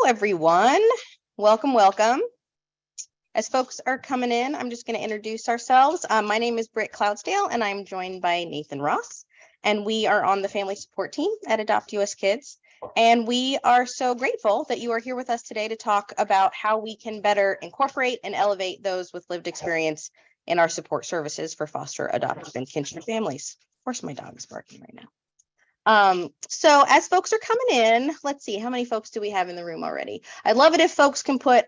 everyone. Welcome, welcome. As folks are coming in, I'm just going to introduce ourselves. My name is Britt Cloudsdale, and I'm joined by Nathan Ross, and we are on the family support team at AdoptUSKids. And we are so grateful that you are here with us today to talk about how we can better incorporate and elevate those with lived experience in our support services for foster, adoptive, and kinship families. Of course, my dog is barking right now. So as folks are coming in, let's see, how many folks do we have in the room already? I'd love it if folks can put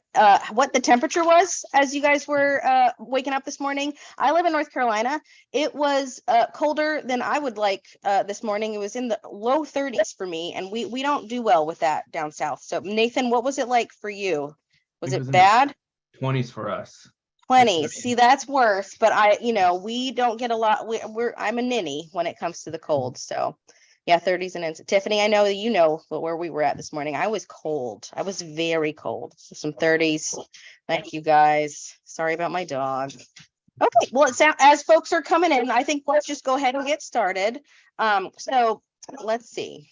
what the temperature was as you guys were waking up this morning. I live in North Carolina. It was colder than I would like this morning. It was in the low 30s for me, and we don't do well with that down south. So Nathan, what was it like for you? Was it bad? 20s for us. 20s. See, that's worse, but we don't get a lot. I'm a ninny when it comes to the cold. So yeah, 30s and ends. Tiffany, I know that you know where we were at this morning. I was cold. I was very cold. So some 30s. Thank you guys. Sorry about my dog. Okay, well, as folks are coming in, I think let's just go ahead and get started. So let's see.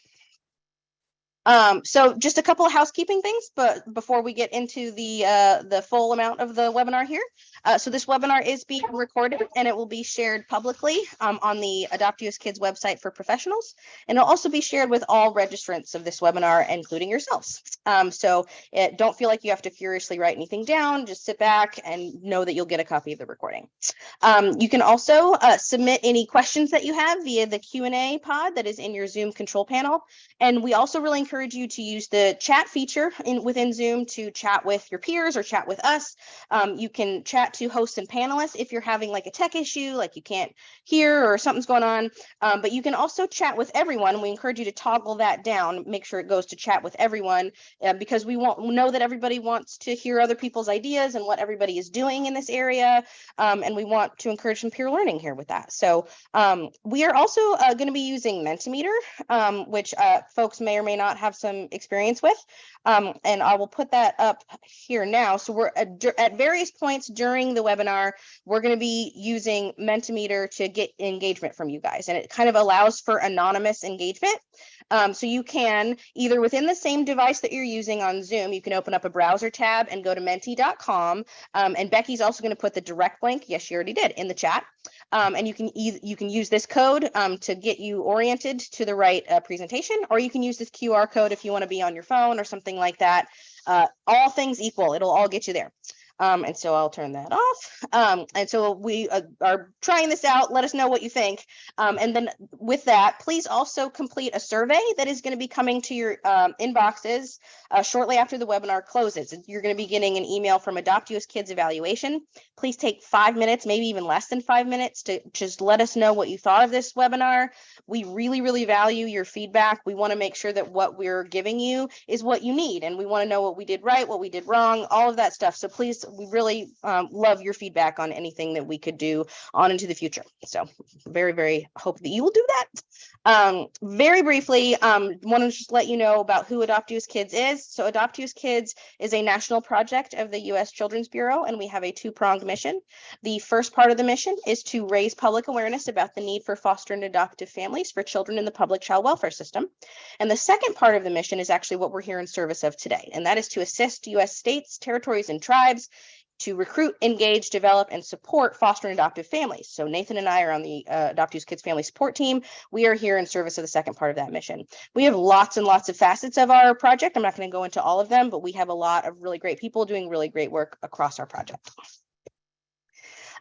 So just a couple of housekeeping things, but before we get into the full amount of the webinar here. So this webinar is being recorded and it will be shared publicly on the AdoptUSKids website for professionals. And it'll also be shared with all registrants of this webinar, including yourselves. So don't feel like you have to furiously write anything down. Just sit back and know that you'll get a copy of the recording. You can also submit any questions that you have via the Q&A pod that is in your Zoom control panel. And we also really encourage you to use the chat feature within Zoom to chat with your peers or chat with us. You can chat to hosts and panelists if you're having like a tech issue, like you can't hear or something's going on. But you can also chat with everyone. We encourage you to toggle that down, make sure it goes to chat with everyone, because we know that everybody wants to hear other people's ideas and what everybody is doing in this area. And we want to encourage some peer learning here with that. So we are also going to be using Mentimeter, which folks may or may not have some experience with. And I will put that up here now. So we're at various points during the webinar, we're going to be using Mentimeter to get engagement from you guys. And it kind of allows for anonymous engagement. So you can either within the same device that you're using on Zoom, you can open up a browser tab and go to menti.com. And Becky's also going to put the direct link, yes, she already did, in the chat. And you can use this code to get you oriented to the right presentation, or you can use this QR code if you want to be on your phone or something like that. All things equal, it'll all get you there. And so I'll turn that off. And so we are trying this out. Let us know what you think. And then with that, please also complete a survey that is going to be coming to your inboxes shortly after the webinar closes. You're going to be getting an email from AdoptUSKids Evaluation. Please take 5 minutes, maybe even less than 5 minutes, to just let us know what you thought of this webinar. We really, really value your feedback. We want to make sure that what we're giving you is what you need. And we want to know what we did right, what we did wrong, all of that stuff. So please, we really love your feedback on anything that we could do on into the future. So very, very hope that you will do that. Very briefly, want to just let you know about who AdoptUSKids is. So AdoptUSKids is a national project of the U.S. Children's Bureau, and we have a two-pronged mission. The first part of the mission is to raise public awareness about the need for foster and adoptive families for children in the public child welfare system. And the second part of the mission is actually what we're here in service of today, and that is to assist U.S. states, territories, and tribes to recruit, engage, develop, and support foster and adoptive families. So Nathan and I are on the AdoptUSKids family support team. We are here in service of the second part of that mission. We have lots and lots of facets of our project. I'm not going to go into all of them, but we have a lot of really great people doing really great work across our project.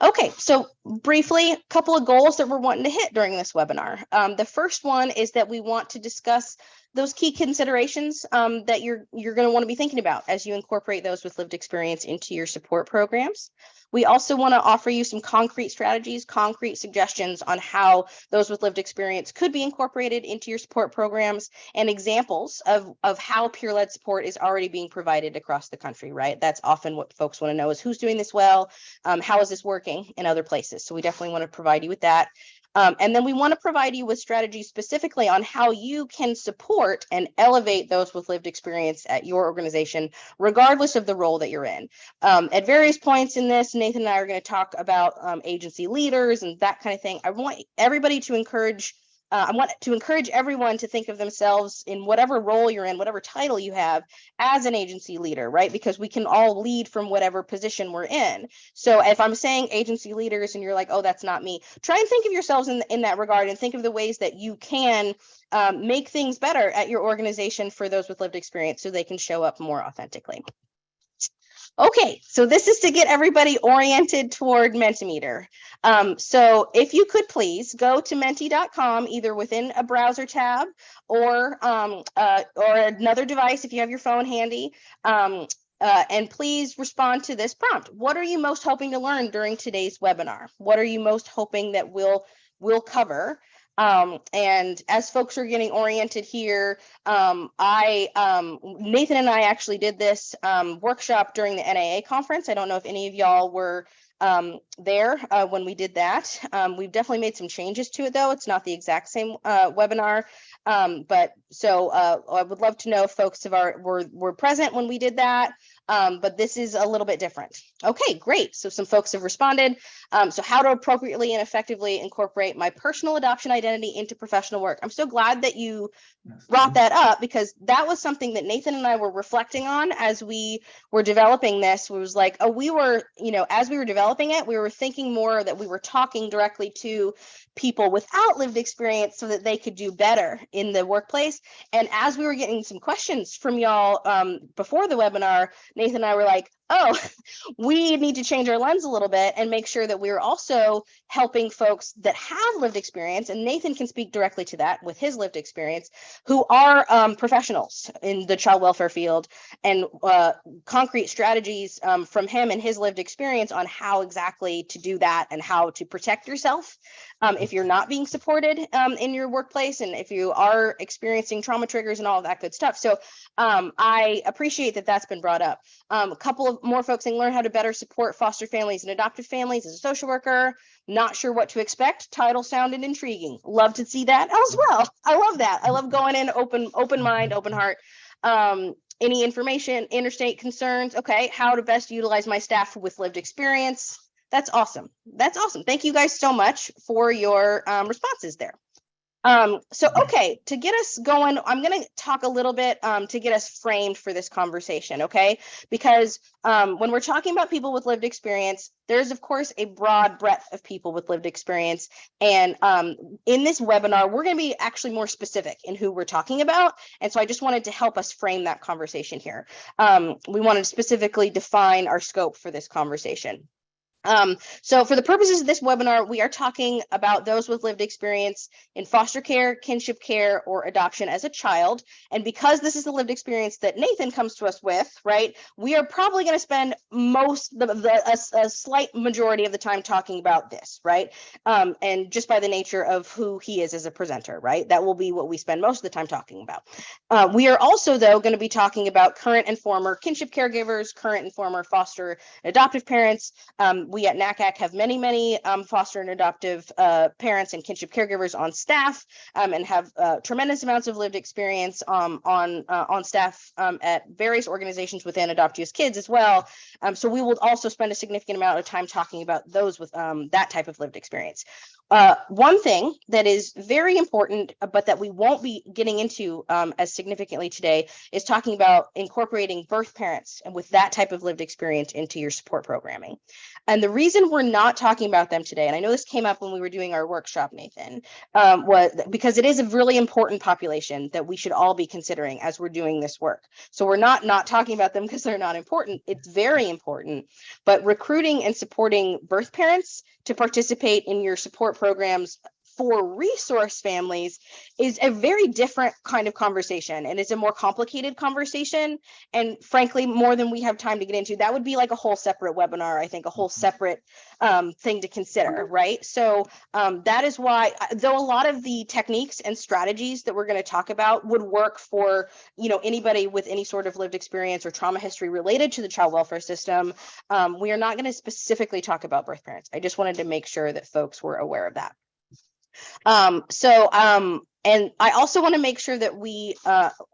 Okay, so briefly, a couple of goals that we're wanting to hit during this webinar. The first one is that we want to discuss those key considerations that you're going to want to be thinking about as you incorporate those with lived experience into your support programs. We also want to offer you some concrete strategies, concrete suggestions on how those with lived experience could be incorporated into your support programs, and examples of how peer-led support is already being provided across the country, right? That's often what folks want to know, is who's doing this well, how is this working in other places? So we definitely want to provide you with that. And then we want to provide you with strategies specifically on how you can support and elevate those with lived experience at your organization, regardless of the role that you're in. At various points in this, Nathan and I are going to talk about agency leaders and that kind of thing. I want everybody to encourage I want to encourage everyone to think of themselves in whatever role you're in, whatever title you have, as an agency leader, right? Because we can all lead from whatever position we're in. So if I'm saying agency leaders and you're like, oh, that's not me, try and think of yourselves in that regard and think of the ways that you can make things better at your organization for those with lived experience so they can show up more authentically. Okay, so this is to get everybody oriented toward Mentimeter. So if you could please go to menti.com, either within a browser tab or another device if you have your phone handy, and please respond to this prompt. What are you most hoping to learn during today's webinar? What are you most hoping that we'll cover? And as folks are getting oriented here, Nathan and I actually did this workshop during the NAA conference. I don't know if any of y'all were there when we did that. We've definitely made some changes to it, though. It's not the exact same webinar. But so I would love to know if folks were present when we did that. But this is a little bit different. Okay, great. So some folks have responded. So how to appropriately and effectively incorporate my personal adoption identity into professional work. I'm so glad that you brought that up, because that was something that Nathan and I were reflecting on as we were developing this. It was like, we were, as we were developing it, we were thinking more that we were talking directly to people without lived experience so that they could do better in the workplace. And as we were getting some questions from y'all before the webinar, Nathan and I were like, oh, we need to change our lens a little bit and make sure that we're also helping folks that have lived experience, and Nathan can speak directly to that with his lived experience, who are professionals in the child welfare field, and concrete strategies from him and his lived experience on how exactly to do that and how to protect yourself if you're not being supported in your workplace, and if you are experiencing trauma triggers and all of that good stuff. So I appreciate that that's been brought up. A couple of more folks saying learn how to better support foster families and adoptive families as a social worker. Not sure what to expect. Title sounded intriguing. Love to see that as well. I love that. I love going in open mind, open heart. Any information, interstate concerns. Okay, how to best utilize my staff with lived experience. That's awesome. That's awesome. Thank you guys so much for your responses there. So, okay, to get us going, I'm going to talk a little bit to get us framed for this conversation, okay? Because when we're talking about people with lived experience, there's, of course, a broad breadth of people with lived experience. And in this webinar, we're going to be actually more specific in who we're talking about. And so I just wanted to help us frame that conversation here. We wanted to specifically define our scope for this conversation. So for the purposes of this webinar, we are talking about those with lived experience in foster care, kinship care, or adoption as a child. And because this is the lived experience that Nathan comes to us with, right, we are probably going to spend a slight majority of the time talking about this, right? And just by the nature of who he is as a presenter, right? That will be what we spend most of the time talking about. We are also, though, going to be talking about current and former kinship caregivers, current and former foster and adoptive parents. We at NACAC have many foster and adoptive parents and kinship caregivers on staff, and have tremendous amounts of lived experience on staff at various organizations within AdoptUSKids as well. So we will also spend a significant amount of time talking about those with that type of lived experience. One thing that is very important, but that we won't be getting into as significantly today, is talking about incorporating birth parents and with that type of lived experience into your support programming. And the reason we're not talking about them today, and I know this came up when we were doing our workshop, Nathan, was because it is a really important population that we should all be considering as we're doing this work. So we're not talking about them because they're not important. It's very important, but recruiting and supporting birth parents to participate in your support programs for resource families is a very different kind of conversation, and it's a more complicated conversation, and frankly more than we have time to get into. That would be like a whole separate webinar, I think, a whole separate thing to consider, right? So that is why, though a lot of the techniques and strategies that we're going to talk about would work for anybody with any sort of lived experience or trauma history related to the child welfare system, we are not going to specifically talk about birth parents. I just wanted to make sure that folks were aware of that. And I also want to make sure that we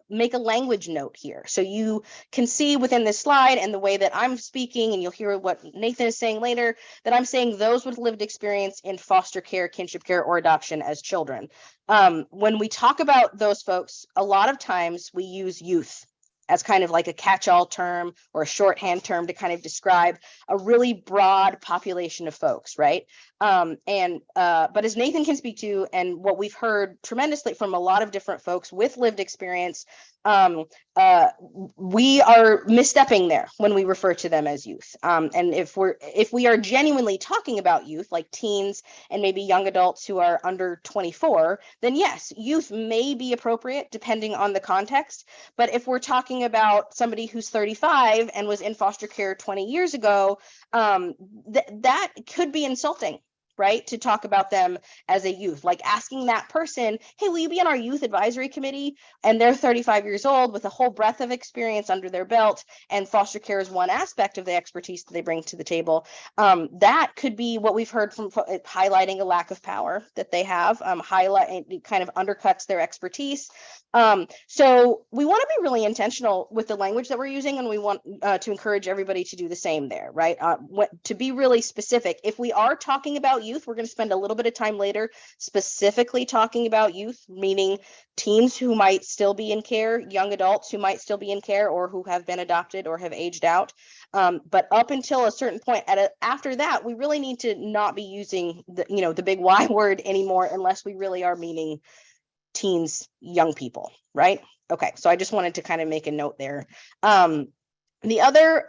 make a language note here. So you can see within this slide and the way that I'm speaking, and you'll hear what Nathan is saying later, that I'm saying those with lived experience in foster care, kinship care, or adoption as children. When we talk about those folks, a lot of times we use youth as kind of like a catch-all term or a shorthand term to kind of describe a really broad population of folks, right? But as Nathan can speak to, and what we've heard tremendously from a lot of different folks with lived experience, we are misstepping there when we refer to them as youth. And if we are genuinely talking about youth, like teens and maybe young adults who are under 24, then yes, youth may be appropriate depending on the context. But if we're talking about somebody who's 35 and was in foster care 20 years ago, that could be insulting, right? To talk about them as a youth, like asking that person, hey, will you be on our youth advisory committee? And they're 35 years old with a whole breadth of experience under their belt, and foster care is one aspect of the expertise that they bring to the table. That could be what we've heard from highlighting a lack of power that they have, it kind of undercuts their expertise. So we want to be really intentional with the language that we're using, and we want to encourage everybody to do the same there, right? To be really specific, if we are talking about youth, we're going to spend a little bit of time later specifically talking about youth, meaning teens who might still be in care, young adults who might still be in care, or who have been adopted or have aged out. But up until a certain point, after that, we really need to not be using the big Y word anymore, unless we really are meaning teens, young people, right? Okay, so I just wanted to kind of make a note there. The other,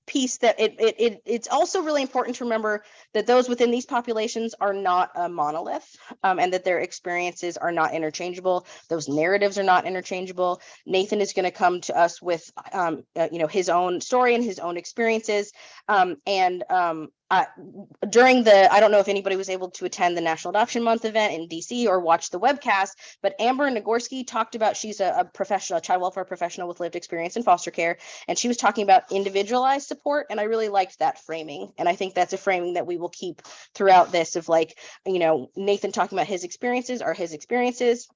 piece that it's also really important to remember that those within these populations are not a monolith, and that their experiences are not interchangeable. Those narratives are not interchangeable. Nathan is going to come to us with his own story and his own experiences, during I don't know if anybody was able to attend the National Adoption Month event in DC or watch the webcast, but Amber Nagorski talked about, she's a professional, a child welfare professional with lived experience in foster care, and she was talking about individualized support, and I really liked that framing, and I think that's a framing that we will keep throughout this, of Nathan talking about his experiences are his experiences,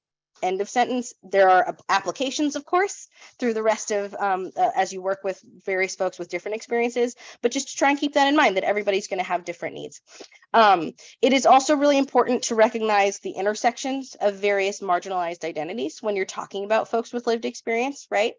end of sentence. There are applications, of course, through the rest of as you work with various folks with different experiences, but just to try and keep that in mind, that everybody's going to have different needs. It is also really important to recognize the intersections of various marginalized identities when you're talking about folks with lived experience, right?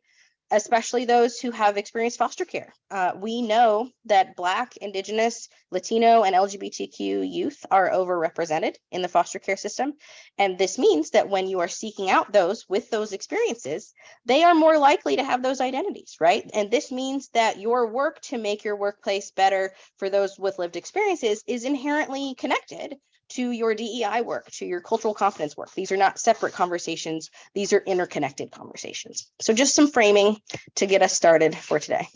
Especially those who have experienced foster care. We know that Black, Indigenous, Latino, and LGBTQ youth are overrepresented in the foster care system. And this means that when you are seeking out those with those experiences, they are more likely to have those identities, right? And this means that your work to make your workplace better for those with lived experiences is inherently connected to your DEI work, to your cultural competence work. These are not separate conversations. These are interconnected conversations. So just some framing to get us started for today.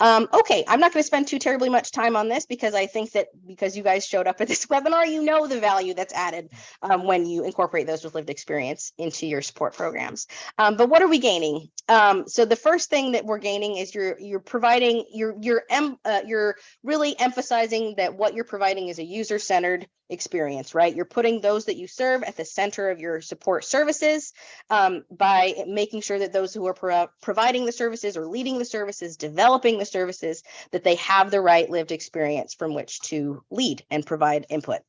Okay, I'm not going to spend too terribly much time on this, because I think that because you guys showed up at this webinar, you know the value that's added when you incorporate those with lived experience into your support programs. But what are we gaining? So the first thing that we're gaining is you're providing, you're really emphasizing that what you're providing is a user-centered experience, right? You're putting those that you serve at the center of your support services, by making sure that those who are providing the services or leading the services, developing the services, that they have the right lived experience from which to lead and provide input.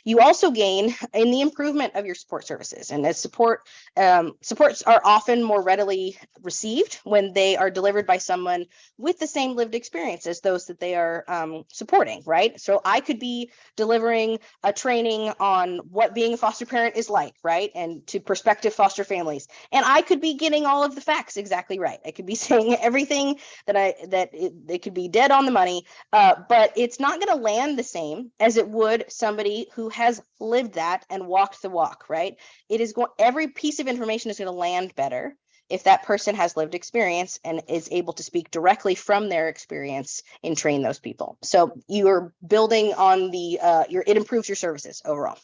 You also gain in the improvement of your support services, and as supports are often more readily received when they are delivered by someone with the same lived experience as those that they are supporting, right? So I could be delivering a training on what being a foster parent is like, right? And to prospective foster families, and I could be getting all of the facts exactly right. I could be saying everything it could be dead on the money, but it's not going to land the same as it would somebody who has lived that and walked the walk, right? Every piece of information is going to land better if that person has lived experience and is able to speak directly from their experience and train those people. So you're building on it improves your services overall.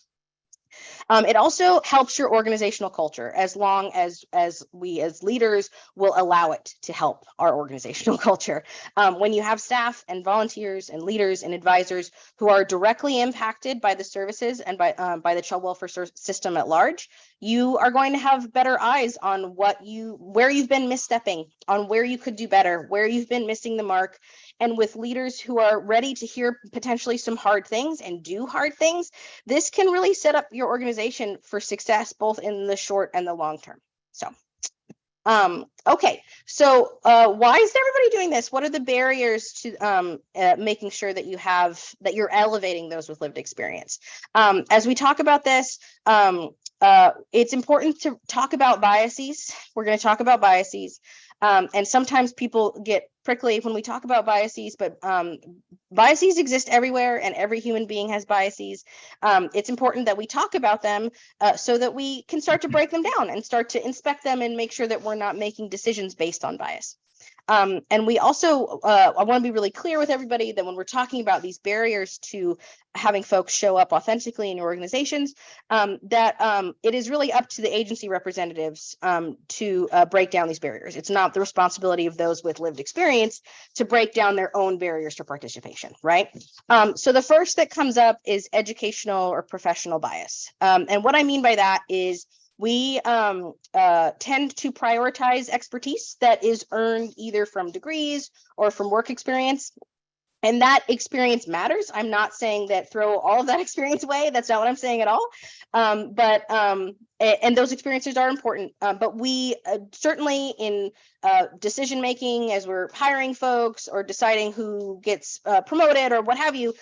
It also helps your organizational culture as long as we as leaders will allow it to help our organizational culture. When you have staff and volunteers and leaders and advisors who are directly impacted by the services and by the child welfare system at large, you are going to have better eyes on where you've been misstepping, on where you could do better, where you've been missing the mark. And with leaders who are ready to hear potentially some hard things and do hard things, this can really set up your organization for success, both in the short and the long term. So, okay. So why is everybody doing this? What are the barriers to making sure that you're elevating those with lived experience? As we talk about this, it's important to talk about biases. We're going to talk about biases. And sometimes people get prickly when we talk about biases, but biases exist everywhere and every human being has biases. It's important that we talk about them so that we can start to break them down and start to inspect them and make sure that we're not making decisions based on bias. And we also, I want to be really clear with everybody that when we're talking about these barriers to having folks show up authentically in your organizations, that it is really up to the agency representatives to break down these barriers. It's not the responsibility of those with lived experience to break down their own barriers to participation, right? So the first that comes up is educational or professional bias. And what I mean by that is we tend to prioritize expertise that is earned either from degrees or from work experience. And that experience matters. I'm not saying that throw all of that experience away. That's not what I'm saying at all. And those experiences are important. But we certainly in decision making, as we're hiring folks or deciding who gets promoted or what have you,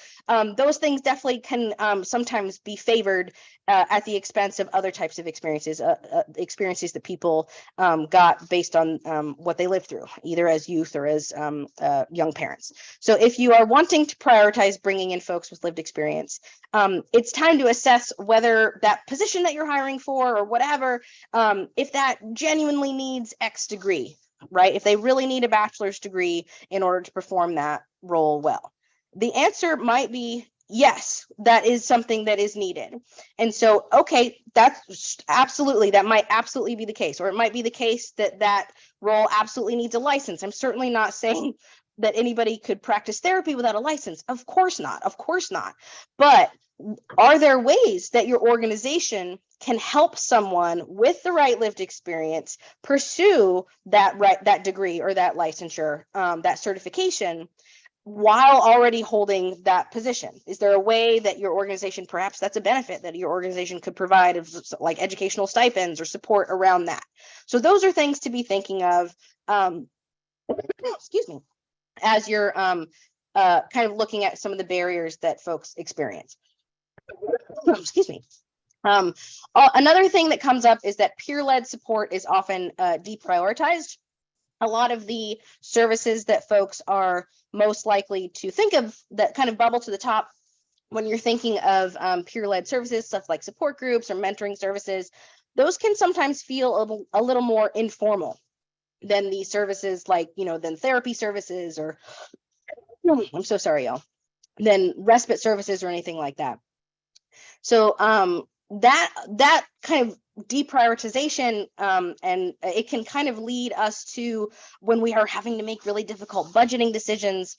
those things definitely can sometimes be favored at the expense of other types of experiences that people got based on what they lived through, either as youth or as young parents. So if you are wanting to prioritize bringing in folks with lived experience, it's time to assess whether that position that you're hiring for or whatever, if that genuinely needs X degree, right? If they really need a bachelor's degree in order to perform that role well. The answer might be yes, that is something that is needed. And so, okay, that might absolutely be the case, or it might be the case that that role absolutely needs a license. I'm certainly not saying that anybody could practice therapy without a license. Of course not. But are there ways that your organization can help someone with the right lived experience pursue that degree or that licensure, that certification, while already holding that position? Is there a way that your organization, perhaps that's a benefit that your organization could provide, of like educational stipends or support around that? So those are things to be thinking of, excuse me, as you're kind of looking at some of the barriers that folks experience. Excuse me. Another thing that comes up is that peer-led support is often deprioritized. A lot of the services that folks are most likely to think of that kind of bubble to the top when you're thinking of peer-led services, stuff like support groups or mentoring services, those can sometimes feel a little more informal than the services like, than therapy services or, I'm so sorry, y'all, than respite services or anything like that. So that kind of deprioritization, and it can kind of lead us to, when we are having to make really difficult budgeting decisions,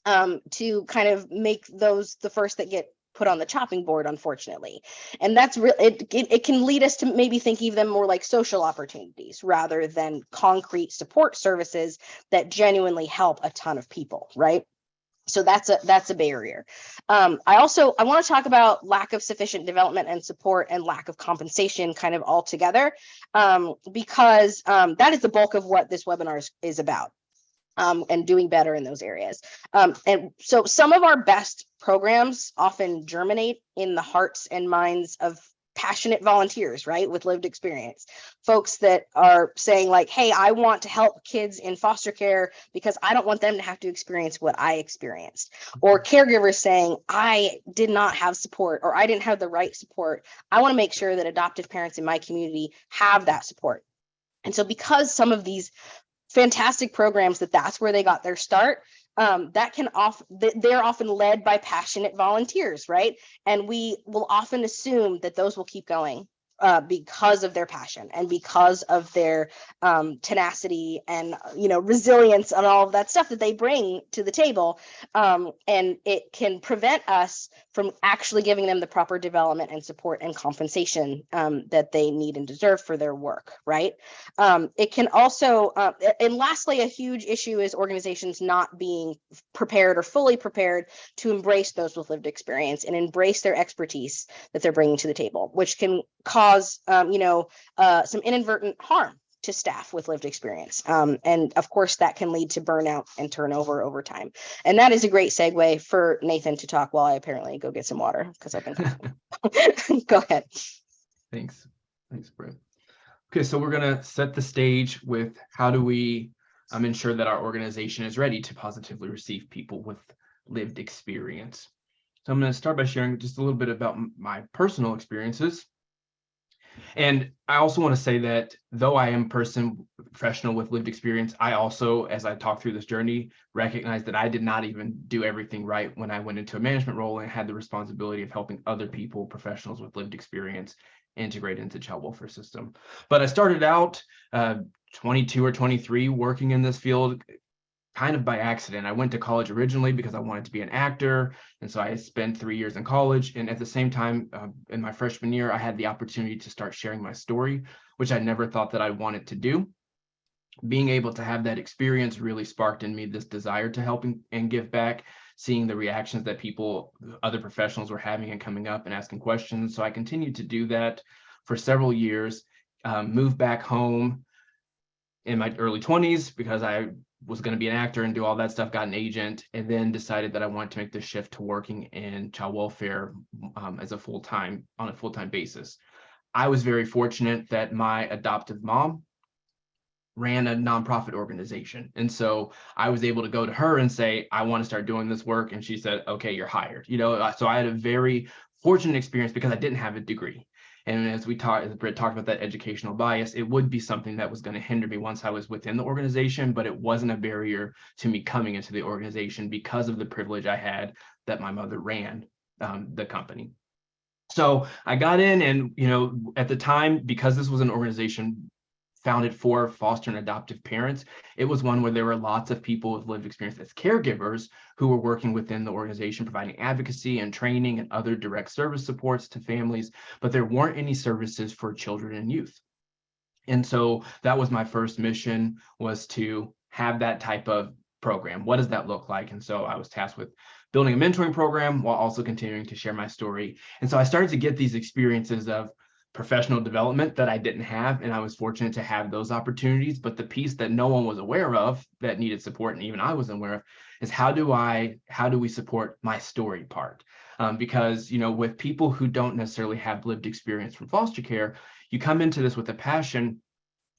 to kind of make those the first that get put on the chopping board, unfortunately. And that's it can lead us to maybe thinking of them more like social opportunities rather than concrete support services that genuinely help a ton of people, right? So that's a barrier. I want to talk about lack of sufficient development and support and lack of compensation kind of all together, because that is the bulk of what this webinar is about, and doing better in those areas. And so some of our best programs often germinate in the hearts and minds of passionate volunteers, right, with lived experience, folks that are saying like, hey, I want to help kids in foster care because I don't want them to have to experience what I experienced, or caregivers saying, I did not have support, or I didn't have the right support. I want to make sure that adoptive parents in my community have that support. And so because some of these fantastic programs, that's where they got their start, that can they're often led by passionate volunteers, right? And we will often assume that those will keep going because of their passion and because of their tenacity and resilience and all of that stuff that they bring to the table. And it can prevent us from actually giving them the proper development and support and compensation that they need and deserve for their work, right? It can also, and lastly, a huge issue is organizations not being prepared or fully prepared to embrace those with lived experience and embrace their expertise that they're bringing to the table, which can cause some inadvertent harm to staff with lived experience. And of course, that can lead to burnout and turnover over time. And that is a great segue for Nathan to talk while I apparently go get some water because I've been coughing. Go ahead. Thanks, Britt. Okay, so we're going to set the stage with how do we ensure that our organization is ready to positively receive people with lived experience. So I'm going to start by sharing just a little bit about my personal experiences. And I also want to say that though I am a professional with lived experience, I also, as I talk through this journey, recognize that I did not even do everything right when I went into a management role and had the responsibility of helping other people, professionals with lived experience, integrate into the child welfare system. But I started out 22 or 23 working in this field kind of by accident. I went to college originally because I wanted to be an actor. And so I spent 3 years in college. And at the same time, in my freshman year, I had the opportunity to start sharing my story, which I never thought that I wanted to do. Being able to have that experience really sparked in me this desire to help and give back, seeing the reactions that other professionals were having and coming up and asking questions. So I continued to do that for several years, moved back home in my early 20s because I was going to be an actor and do all that stuff, got an agent, and then decided that I wanted to make the shift to working in child welfare on a full-time basis. I was very fortunate that my adoptive mom ran a nonprofit organization. And so I was able to go to her and say, I want to start doing this work. And she said, okay, you're hired. So I had a very fortunate experience because I didn't have a degree. And as Britt talked about that educational bias, it would be something that was going to hinder me once I was within the organization, but it wasn't a barrier to me coming into the organization because of the privilege I had that my mother ran the company. So I got in and, at the time, because this was an organization founded for foster and adoptive parents, it was one where there were lots of people with lived experience as caregivers who were working within the organization, providing advocacy and training and other direct service supports to families, but there weren't any services for children and youth. And so that was my first mission, was to have that type of program. What does that look like? And so I was tasked with building a mentoring program while also continuing to share my story. And so I started to get these experiences of professional development that I didn't have, and I was fortunate to have those opportunities. But the piece that no one was aware of that needed support, and even I wasn't aware of, is how do we support my story part? Because with people who don't necessarily have lived experience from foster care, you come into this with a passion,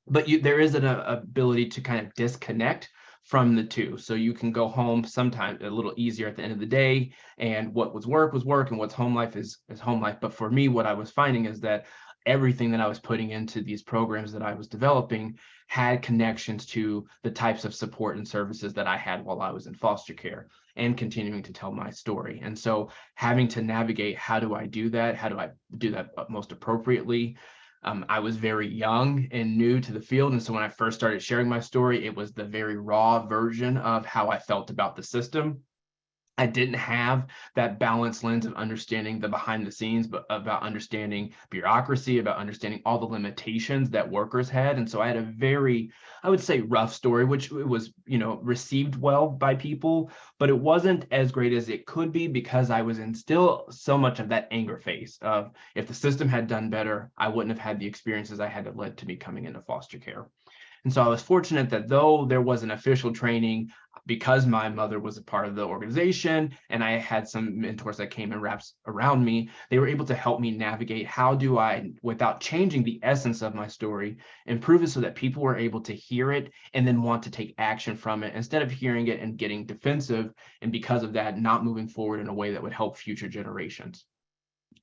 but there is an ability to kind of disconnect from the two. So you can go home sometimes a little easier at the end of the day, and what was work, and what's home life is home life. But for me, what I was finding is that everything that I was putting into these programs that I was developing had connections to the types of support and services that I had while I was in foster care and continuing to tell my story. And so having to navigate, how do I do that? How do I do that most appropriately? I was very young and new to the field. And so when I first started sharing my story, it was the very raw version of how I felt about the system. I didn't have that balanced lens of understanding the behind the scenes, but about understanding bureaucracy, about understanding all the limitations that workers had. And so I had a very, I would say, rough story, which was, received well by people, but it wasn't as great as it could be because I was in still so much of that anger phase of, if the system had done better, I wouldn't have had the experiences I had that led to me coming into foster care. And so I was fortunate that though there was an official training, because my mother was a part of the organization and I had some mentors that came and wrapped around me, they were able to help me navigate how do I, without changing the essence of my story, improve it so that people were able to hear it and then want to take action from it instead of hearing it and getting defensive, and because of that, not moving forward in a way that would help future generations.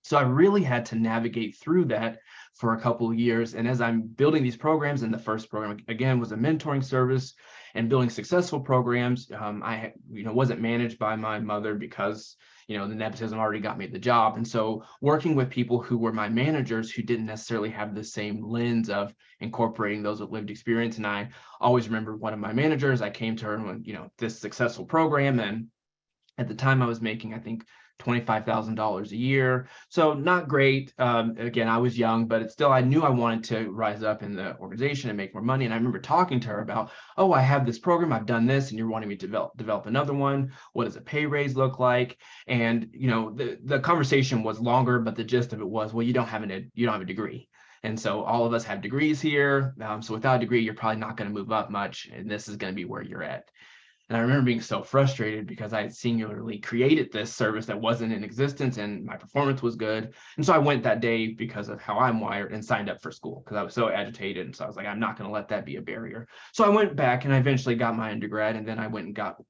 So I really had to navigate through that for a couple of years. And as I'm building these programs, and the first program again was a mentoring service, and building successful programs, I wasn't managed by my mother because the nepotism already got me the job. And so working with people who were my managers who didn't necessarily have the same lens of incorporating those with lived experience. And I always remember one of my managers, I came to her and went, this successful program, and at the time I was making, I think, $25,000 a year. So not great. Again, I was young, but it's still, I knew I wanted to rise up in the organization and make more money. And I remember talking to her about, oh, I have this program, I've done this, and you're wanting me to develop another one. What does a pay raise look like? And the conversation was longer, but the gist of it was, well, you don't have a degree. And so all of us have degrees here. So without a degree, you're probably not going to move up much. And this is going to be where you're at. And I remember being so frustrated because I had singularly created this service that wasn't in existence and my performance was good. And so I went that day because of how I'm wired and signed up for school because I was so agitated. And so I was like, I'm not going to let that be a barrier. So I went back and I eventually got my undergrad, and then I went and got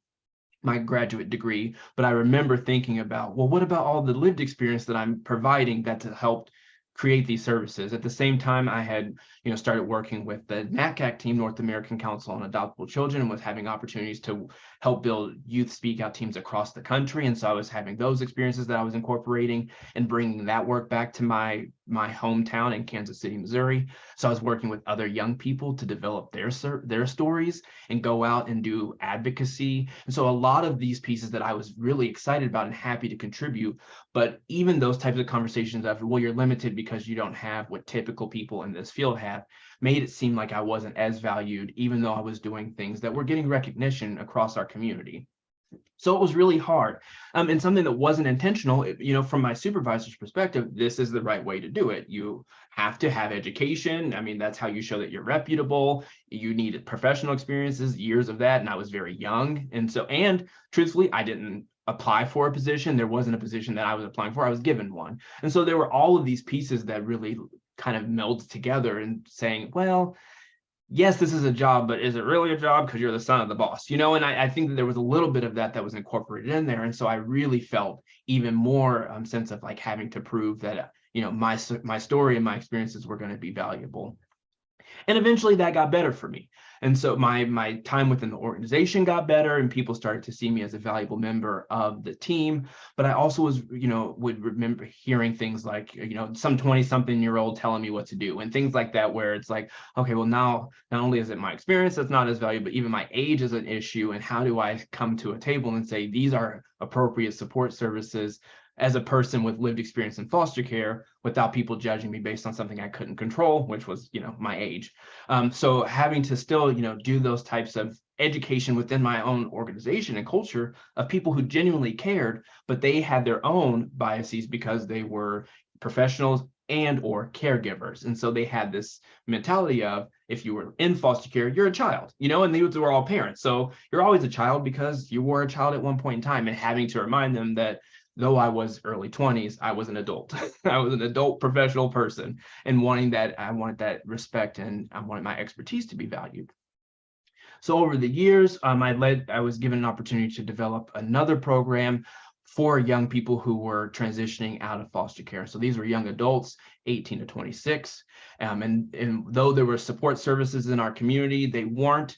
my graduate degree. But I remember thinking about, well, what about all the lived experience that I'm providing that's helped create these services? At the same time, I had started working with the NACAC team, North American Council on Adoptable Children, and was having opportunities to help build youth speak out teams across the country. And so I was having those experiences that I was incorporating and bringing that work back to my hometown in Kansas City, Missouri. So I was working with other young people to develop their stories and go out and do advocacy. And so a lot of these pieces that I was really excited about and happy to contribute. But even those types of conversations of, well, you're limited because you don't have what typical people in this field have, made it seem like I wasn't as valued, even though I was doing things that were getting recognition across our community. So it was really hard, and something that wasn't intentional. From my supervisor's perspective, this is the right way to do it. You have to have education. I mean, that's how you show that you're reputable. You need professional experiences, years of that, and I was very young. And truthfully, I didn't apply for a position. There wasn't a position that I was applying for. I was given one. And so there were all of these pieces that really kind of melded together and saying, well, yes, this is a job, but is it really a job because you're the son of the boss? And I think that there was a little bit of that was incorporated in there. And so I really felt even more sense of like having to prove that, my story and my experiences were going to be valuable. And eventually that got better for me. And so my time within the organization got better, and people started to see me as a valuable member of the team. But I also was, would remember hearing things like, some 20-something-year-old telling me what to do and things like that, where it's like, okay, well, now not only is it my experience that's not as valuable, but even my age is an issue. And how do I come to a table and say, these are appropriate support services as a person with lived experience in foster care without people judging me based on something I couldn't control, which was, my age. So having to still, do those types of education within my own organization and culture of people who genuinely cared, but they had their own biases because they were professionals and or caregivers. And so they had this mentality of, if you were in foster care, you're a child, and they were all parents. So you're always a child because you were a child at one point in time, and having to remind them that though I was early 20s, I was an adult. I was an adult professional person, and I wanted that respect, and I wanted my expertise to be valued. So over the years, I was given an opportunity to develop another program for young people who were transitioning out of foster care. So these were young adults, 18 to 26. And though there were support services in our community, they weren't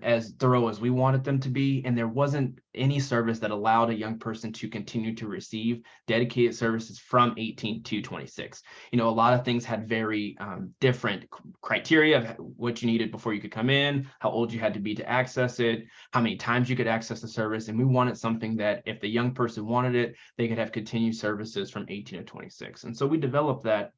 as thorough as we wanted them to be. And there wasn't any service that allowed a young person to continue to receive dedicated services from 18 to 26. A lot of things had very different criteria of what you needed before you could come in, how old you had to be to access it, how many times you could access the service. And we wanted something that if the young person wanted it, they could have continued services from 18 to 26. And so we developed that.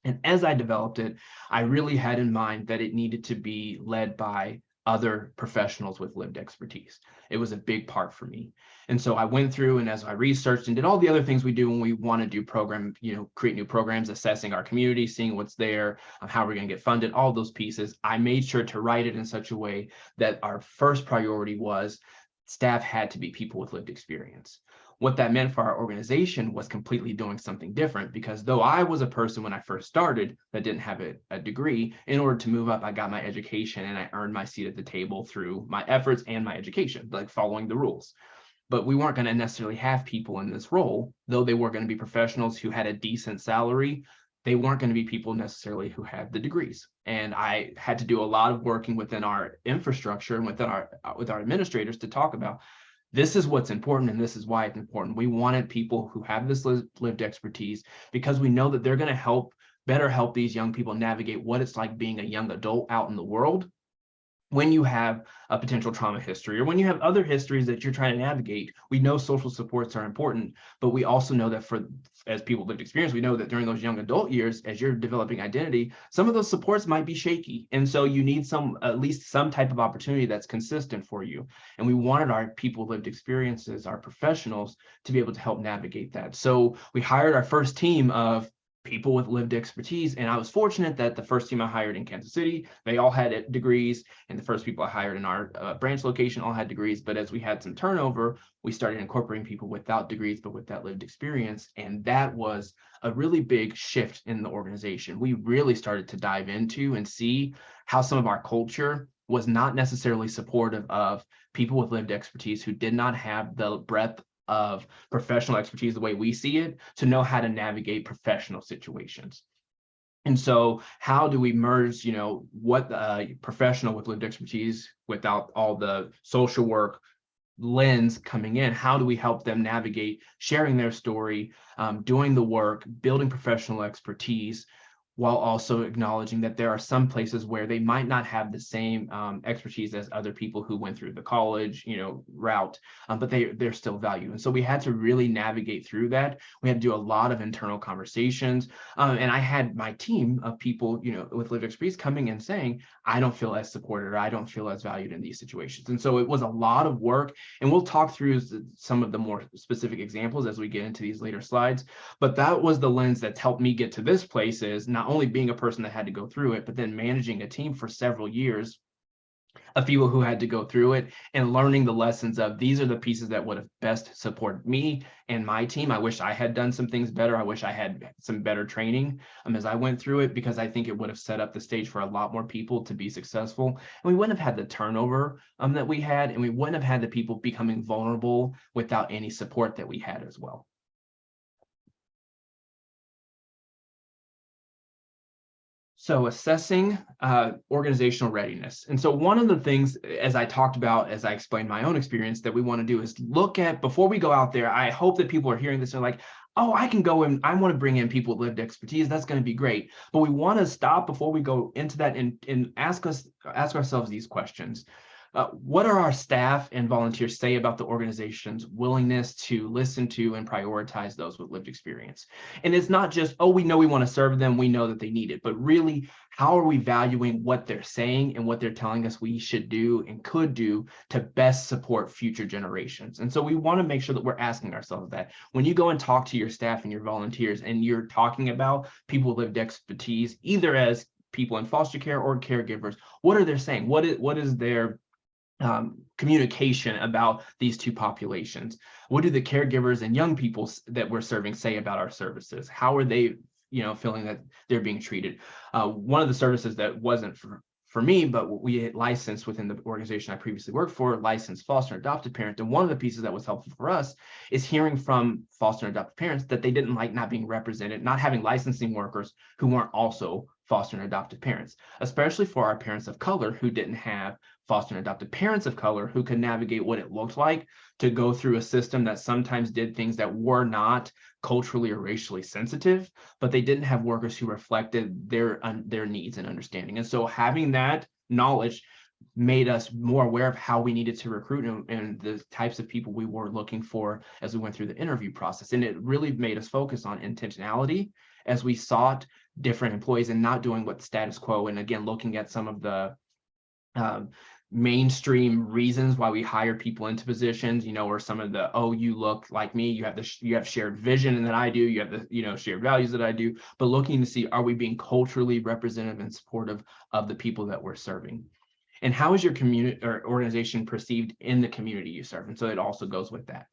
And as I developed it, I really had in mind that it needed to be led by other professionals with lived expertise. It was a big part for me. And so I went through, and as I researched and did all the other things we do when we want to do create new programs, assessing our community, seeing what's there, how we're going to get funded, all those pieces, I made sure to write it in such a way that our first priority was staff had to be people with lived experience. What that meant for our organization was completely doing something different, because though I was a person when I first started that didn't have a degree, in order to move up, I got my education and I earned my seat at the table through my efforts and my education, like following the rules. but we weren't going to necessarily have people in this role, though they were going to be professionals who had a decent salary. They weren't going to be people necessarily who had the degrees. And I had to do a lot of working within our infrastructure and within with our administrators to talk about, this is what's important and this is why it's important. We wanted people who have this lived expertise because we know that they're going to better help these young people navigate what it's like being a young adult out in the world when you have a potential trauma history or when you have other histories that you're trying to navigate. We know social supports are important, but we also know that as people with lived experience, we know that during those young adult years, as you're developing identity, some of those supports might be shaky. And so you need at least some type of opportunity that's consistent for you. And we wanted our people with lived experiences, our professionals, to be able to help navigate that. So we hired our first team of people with lived expertise. And I was fortunate that the first team I hired in Kansas City, they all had degrees. And the first people I hired in our branch location all had degrees. But as we had some turnover, we started incorporating people without degrees, but with that lived experience. And that was a really big shift in the organization. We really started to dive into and see how some of our culture was not necessarily supportive of people with lived expertise who did not have the breadth of professional expertise the way we see it to know how to navigate professional situations. And so how do we merge, what a professional with lived expertise without all the social work lens coming in, how do we help them navigate sharing their story, doing the work, building professional expertise, while also acknowledging that there are some places where they might not have the same expertise as other people who went through the college, route, but they're still valued. And so we had to really navigate through that. We had to do a lot of internal conversations. And I had my team of people, with lived experience coming and saying, I don't feel as supported, or I don't feel as valued in these situations. And so it was a lot of work. And we'll talk through some of the more specific examples as we get into these later slides. But that was the lens that's helped me get to this place, is not only being a person that had to go through it, but then managing a team for several years of people who had to go through it and learning the lessons of, these are the pieces that would have best supported me and my team. I wish I had done some things better. I wish I had some better training as I went through it, because I think it would have set up the stage for a lot more people to be successful. And we wouldn't have had the turnover that we had, and we wouldn't have had the people becoming vulnerable without any support that we had as well. So assessing organizational readiness. And so one of the things, as I talked about, as I explained my own experience, that we want to do is look at, before we go out there, I hope that people are hearing this and like, oh, I can go and I want to bring in people with lived expertise. That's going to be great. But we want to stop before we go into that and ask ourselves these questions. What are our staff and volunteers say about the organization's willingness to listen to and prioritize those with lived experience? And it's not just, oh, we know we want to serve them, we know that they need it, but really, how are we valuing what they're saying and what they're telling us we should do and could do to best support future generations? And so we want to make sure that we're asking ourselves that. When you go and talk to your staff and your volunteers and you're talking about people with lived expertise, either as people in foster care or caregivers, what are they saying? What is their communication about these two populations? What do the caregivers and young people that we're serving say about our services? How are they, feeling that they're being treated? One of the services that wasn't for me, but we had licensed within the organization I previously worked for, licensed foster and adopted parent. And one of the pieces that was helpful for us is hearing from foster and adopted parents that they didn't like not being represented, not having licensing workers who weren't also foster and adopted parents, especially for our parents of color who didn't have foster and adopted parents of color who could navigate what it looked like to go through a system that sometimes did things that were not culturally or racially sensitive, but they didn't have workers who reflected their needs and understanding. And so having that knowledge made us more aware of how we needed to recruit and the types of people we were looking for as we went through the interview process. And it really made us focus on intentionality as we sought different employees and not doing what status quo. And again, looking at some of the mainstream reasons why we hire people into positions, or some of the, oh, you look like me, you have shared vision and that I do, you have the, shared values that I do, but looking to see, are we being culturally representative and supportive of the people that we're serving? And how is your community or organization perceived in the community you serve? And so it also goes with that.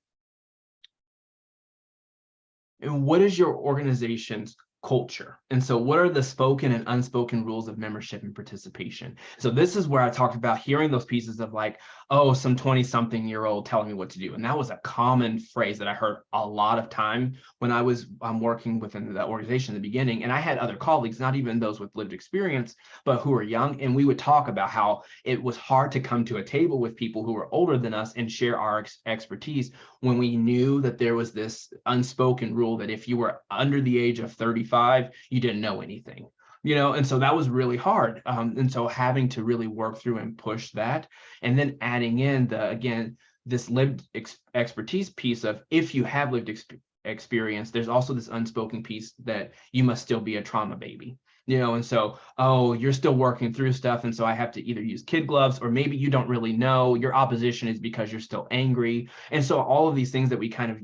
And what is your organization's culture. And so what are the spoken and unspoken rules of membership and participation? So this is where I talked about hearing those pieces of like, oh, some 20-something-year-old telling me what to do. And that was a common phrase that I heard a lot of time when I was working within the organization in the beginning. And I had other colleagues, not even those with lived experience, but who were young. And we would talk about how it was hard to come to a table with people who were older than us and share our expertise when we knew that there was this unspoken rule that if you were under the age of 35, you didn't know anything, and so that was really hard. And so having to really work through and push that, and then adding in this lived expertise piece of, if you have lived experience, there's also this unspoken piece that you must still be a trauma baby. And so, oh, you're still working through stuff. And so I have to either use kid gloves, or maybe you don't really know your opposition is because you're still angry. And so all of these things that we kind of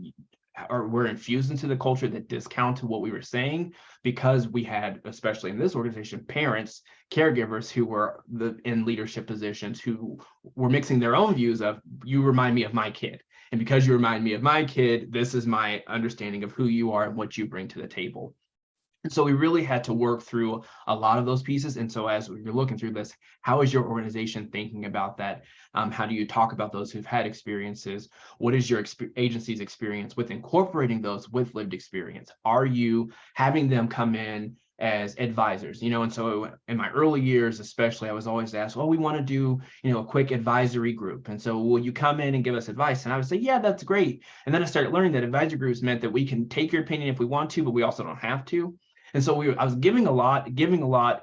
were infused into the culture that discounted what we were saying, because we had, especially in this organization, parents, caregivers who were in leadership positions who were mixing their own views of, you remind me of my kid. And because you remind me of my kid, this is my understanding of who you are and what you bring to the table. And so we really had to work through a lot of those pieces. And so as you're looking through this, how is your organization thinking about that? How do you talk about those who've had experiences? What is your agency's experience with incorporating those with lived experience? Are you having them come in as advisors? And so in my early years, especially, I was always asked, well, we want to do, a quick advisory group. And so will you come in and give us advice? And I would say, yeah, that's great. And then I started learning that advisory groups meant that we can take your opinion if we want to, but we also don't have to. And so I was giving a lot,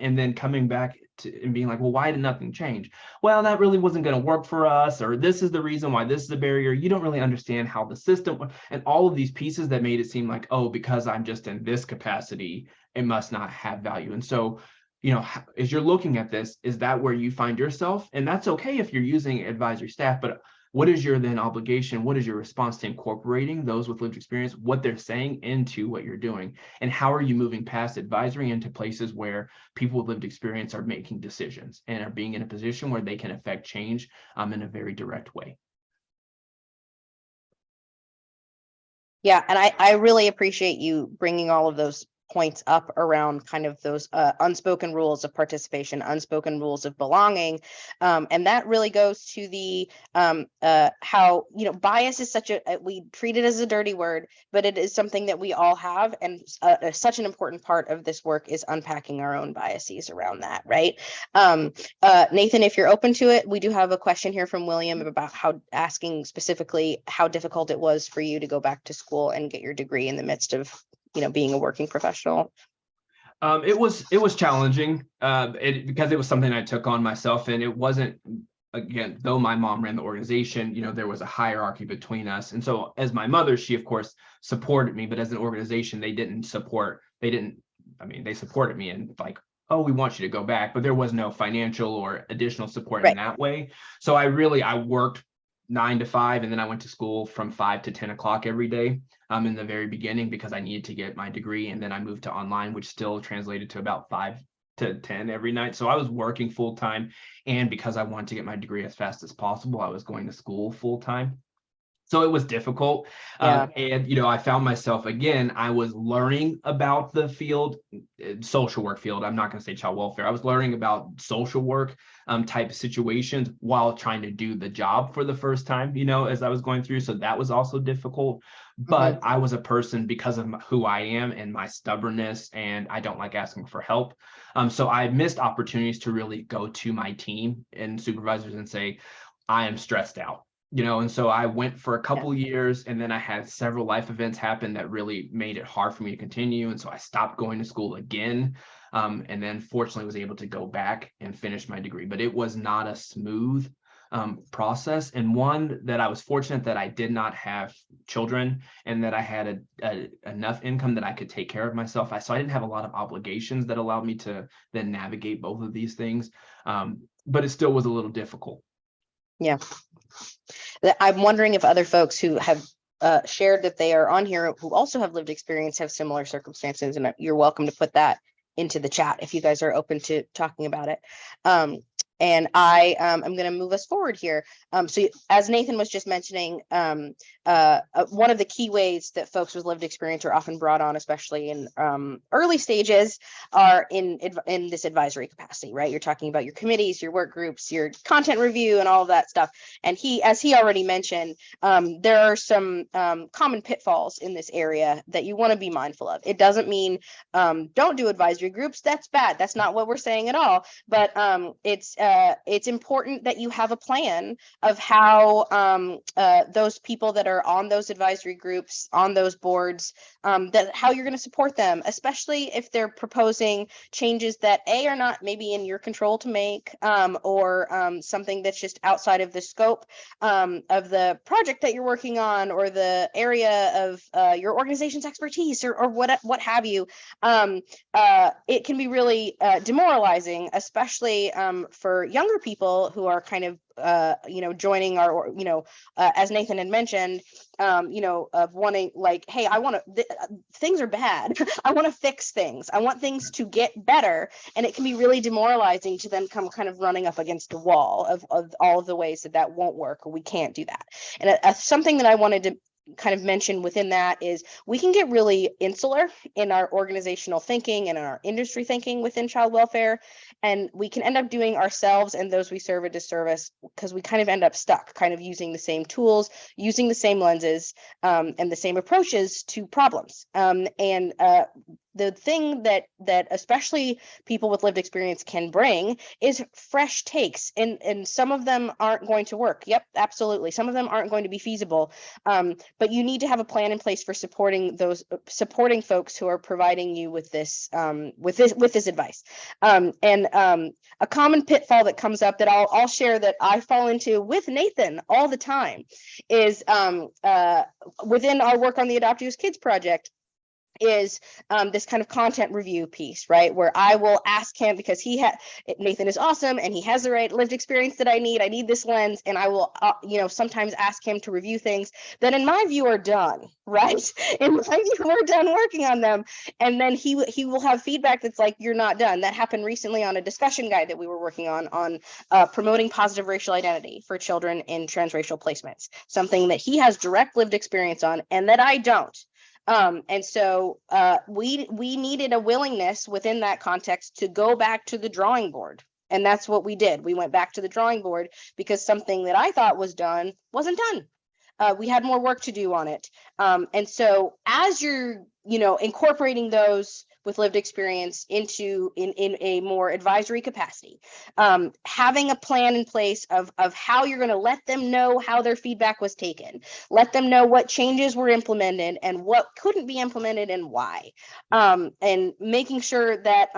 and then coming back and being like, well, why did nothing change? Well, that really wasn't going to work for us, or this is the reason why this is a barrier. You don't really understand how the system, and all of these pieces that made it seem like, oh, because I'm just in this capacity, it must not have value. And so, as you're looking at this, is that where you find yourself? And that's okay if you're using advisory staff, but what is your then obligation? What is your response to incorporating those with lived experience, what they're saying, into what you're doing? And how are you moving past advisory into places where people with lived experience are making decisions and are being in a position where they can affect change in a very direct way? Yeah, and I really appreciate you bringing all of those points up around kind of those unspoken rules of participation, unspoken rules of belonging. And that really goes to the how, bias is we treat it as a dirty word, but it is something that we all have. And such an important part of this work is unpacking our own biases around that, right? Nathan, if you're open to it, we do have a question here from William about asking specifically how difficult it was for you to go back to school and get your degree in the midst of being a working professional. It was challenging because it was something I took on myself, and it wasn't, again, though my mom ran the organization, there was a hierarchy between us. And so as my mother, she of course supported me, but as an organization, they supported me and like, oh, we want you to go back, but there was no financial or additional support in that way. So I worked 9 to 5, and then I went to school from 5 to 10 o'clock every day in the very beginning, because I needed to get my degree. And then I moved to online, which still translated to about 5 to 10 every night. So I was working full time. And because I wanted to get my degree as fast as possible, I was going to school full time. So it was difficult. And, I found myself, again, I was learning about the field, social work field. I'm not going to say child welfare. I was learning about social work type situations while trying to do the job for the first time, as I was going through. So that was also difficult. But I was a person, because of who I am and my stubbornness, and I don't like asking for help. So I missed opportunities to really go to my team and supervisors and say, I am stressed out. And so I went for a couple of years, and then I had several life events happen that really made it hard for me to continue. And so I stopped going to school again. And then fortunately was able to go back and finish my degree, but it was not a smooth process, and one that I was fortunate that I did not have children, and that I had enough income that I could take care of myself. So I didn't have a lot of obligations that allowed me to then navigate both of these things. But it still was a little difficult. Yeah. I'm wondering if other folks who have shared that they are on here who also have lived experience have similar circumstances, and you're welcome to put that into the chat if you guys are open to talking about it. And I am going to move us forward here. So as Nathan was just mentioning, one of the key ways that folks with lived experience are often brought on, especially in early stages, are in this advisory capacity, right? You're talking about your committees, your work groups, your content review, and all of that stuff. And as he already mentioned, there are some common pitfalls in this area that you want to be mindful of. It doesn't mean don't do advisory groups. That's bad. That's not what we're saying at all. But it's important that you have a plan of how those people that are on those advisory groups, on those boards, that how you're going to support them, especially if they're proposing changes that are not maybe in your control to make, or something that's just outside of the scope of the project that you're working on, or the area of your organization's expertise, or what have you. It can be really demoralizing, especially for younger people who are kind of joining our, as Nathan had mentioned, of wanting, like, hey, I want to, things are bad. I want to fix things. I want things to get better. And it can be really demoralizing to then come kind of running up against a wall of all of the ways that won't work, or we can't do that. And something that I wanted to kind of mention within that is we can get really insular in our organizational thinking and in our industry thinking within child welfare, and we can end up doing ourselves and those we serve a disservice because we kind of end up stuck kind of using the same tools, using the same lenses, and the same approaches to problems. The thing that especially people with lived experience can bring is fresh takes, and some of them aren't going to work. Yep, absolutely. Some of them aren't going to be feasible, but you need to have a plan in place for supporting folks who are providing you with this advice. A common pitfall that comes up that I'll share that I fall into with Nathan all the time is within our work on the AdoptUSKids project is this kind of content review piece, right? Where I will ask him, because Nathan is awesome and he has the right lived experience that I need this lens, and I will, sometimes ask him to review things that in my view are done, right? In my view, we're done working on them. And then he will have feedback that's like, you're not done. That happened recently on a discussion guide that we were working on promoting positive racial identity for children in transracial placements, something that he has direct lived experience on and that I don't. And so we needed a willingness within that context to go back to the drawing board. And that's what we did. We went back to the drawing board because something that I thought was done wasn't done. We had more work to do on it. And so as you're, incorporating those with lived experience into in a more advisory capacity, having a plan in place of how you're going to let them know how their feedback was taken, let them know what changes were implemented and what couldn't be implemented and why, and making sure that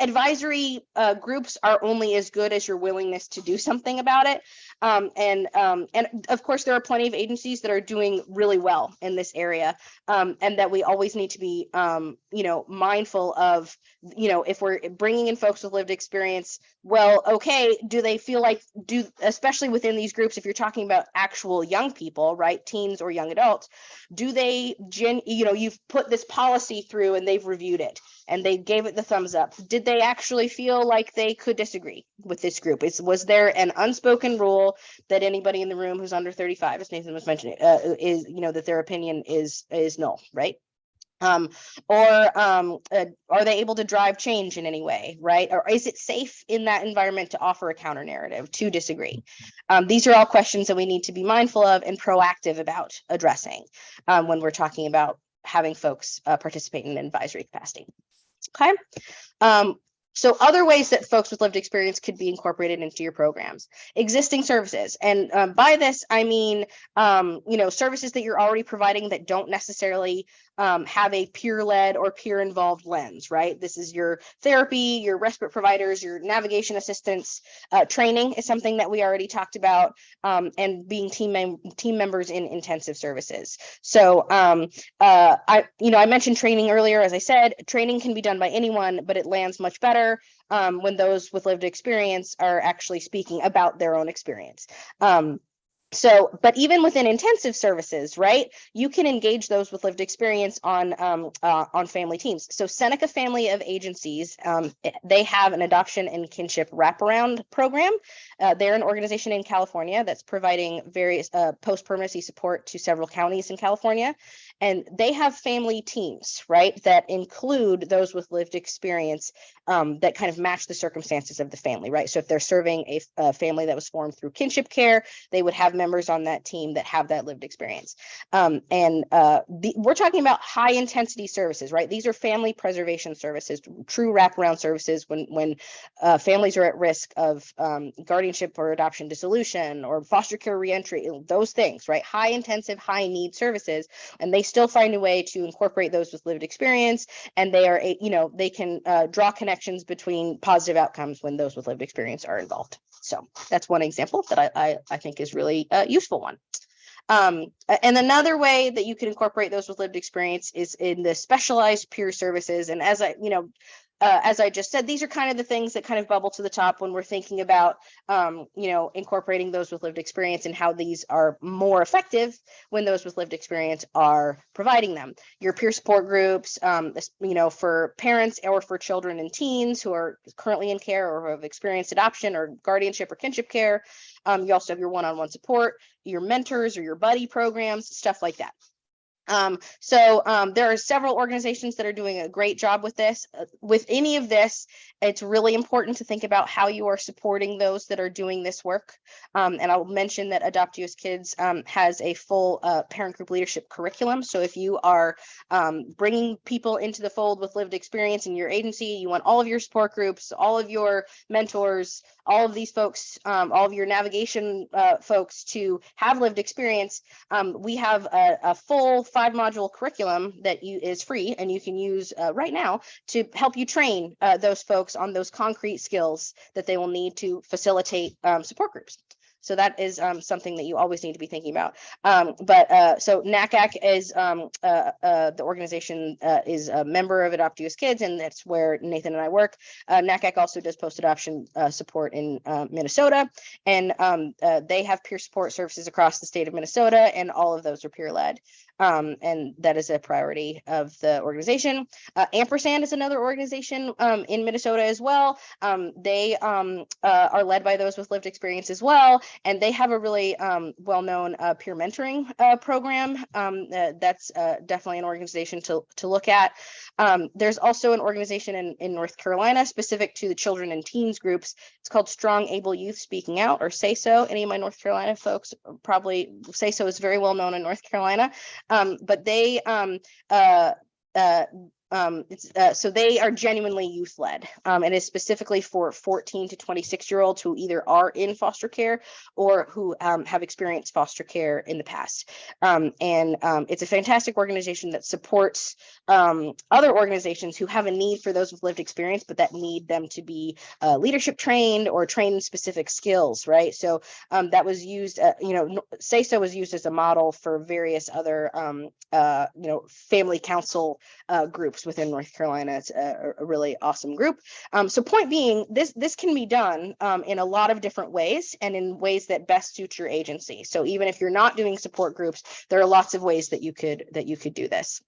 advisory groups are only as good as your willingness to do something about it. And of course there are plenty of agencies that are doing really well in this area, and that we always need to be mindful of, if we're bringing in folks with lived experience, well, okay, do they feel like, especially within these groups, if you're talking about actual young people, right, teens or young adults, do they you've put this policy through and they've reviewed it and they gave it the thumbs up. Did they actually feel like they could disagree with this group? Was there an unspoken rule that anybody in the room who's under 35, as Nathan was mentioning, is that their opinion is null, right? Or are they able to drive change in any way, right? Or is it safe in that environment to offer a counter narrative to disagree? These are all questions that we need to be mindful of and proactive about addressing when we're talking about having folks participate in an advisory capacity. Okay. So other ways that folks with lived experience could be incorporated into your programs, existing services. And by this, I mean, services that you're already providing that don't necessarily have a peer-led or peer-involved lens, right? This is your therapy, your respite providers, your navigation assistants. Training is something that we already talked about, and being team members in intensive services. So I mentioned training earlier. As I said, training can be done by anyone, but it lands much better when those with lived experience are actually speaking about their own experience. So, but even within intensive services, right, you can engage those with lived experience on family teams. So Seneca Family of Agencies, they have an adoption and kinship wraparound program. They're an organization in California that's providing various post-permanency support to several counties in California. And they have family teams, right, that include those with lived experience that kind of match the circumstances of the family, right? So if they're serving a family that was formed through kinship care, they would have members on that team that have that lived experience. We're talking about high intensity services, right? These are family preservation services, true wraparound services when families are at risk of guardianship or adoption dissolution or foster care reentry, those things, right? High intensive, high need services, and they still find a way to incorporate those with lived experience, and they are, they can draw connections between positive outcomes when those with lived experience are involved. So that's one example that I think is really a useful one. And another way that you can incorporate those with lived experience is in the specialized peer services. And as I just said, these are kind of the things that kind of bubble to the top when we're thinking about, incorporating those with lived experience and how these are more effective when those with lived experience are providing them. Your peer support groups, for parents or for children and teens who are currently in care or have experienced adoption or guardianship or kinship care. You also have your one-on-one support, your mentors or your buddy programs, stuff like that. There are several organizations that are doing a great job with this. With any of this, it's really important to think about how you are supporting those that are doing this work. And I'll mention that AdoptUSKids has a full parent group leadership curriculum. So if you are bringing people into the fold with lived experience in your agency, you want all of your support groups, all of your mentors, all of these folks, all of your navigation folks to have lived experience, we have a full 5-module curriculum that is free and you can use right now to help you train those folks on those concrete skills that they will need to facilitate support groups. So that is something that you always need to be thinking about. So NACAC is the organization is a member of AdoptUSKids, and that's where Nathan and I work. NACAC also does post-adoption support in Minnesota, and they have peer support services across the state of Minnesota, and all of those are peer-led. And that is a priority of the organization. Ampersand is another organization in Minnesota as well. They are led by those with lived experience as well, and they have a really well-known peer mentoring program. That's definitely an organization to look at. There's also an organization in North Carolina specific to the children and teens groups. It's called Strong Able Youth Speaking Out, or SAYSO. Any of my North Carolina folks probably, SAYSO is very well known in North Carolina. But they so they are genuinely youth led, and is specifically for 14 to 26-year-olds who either are in foster care or who have experienced foster care in the past. It's a fantastic organization that supports other organizations who have a need for those with lived experience, but that need them to be leadership trained or trained in specific skills, right? So that was used, SAYSO was used as a model for various other, family council groups within North Carolina. It's a really awesome group. So point being, this can be done in a lot of different ways and in ways that best suit your agency. So even if you're not doing support groups, there are lots of ways that you could do this.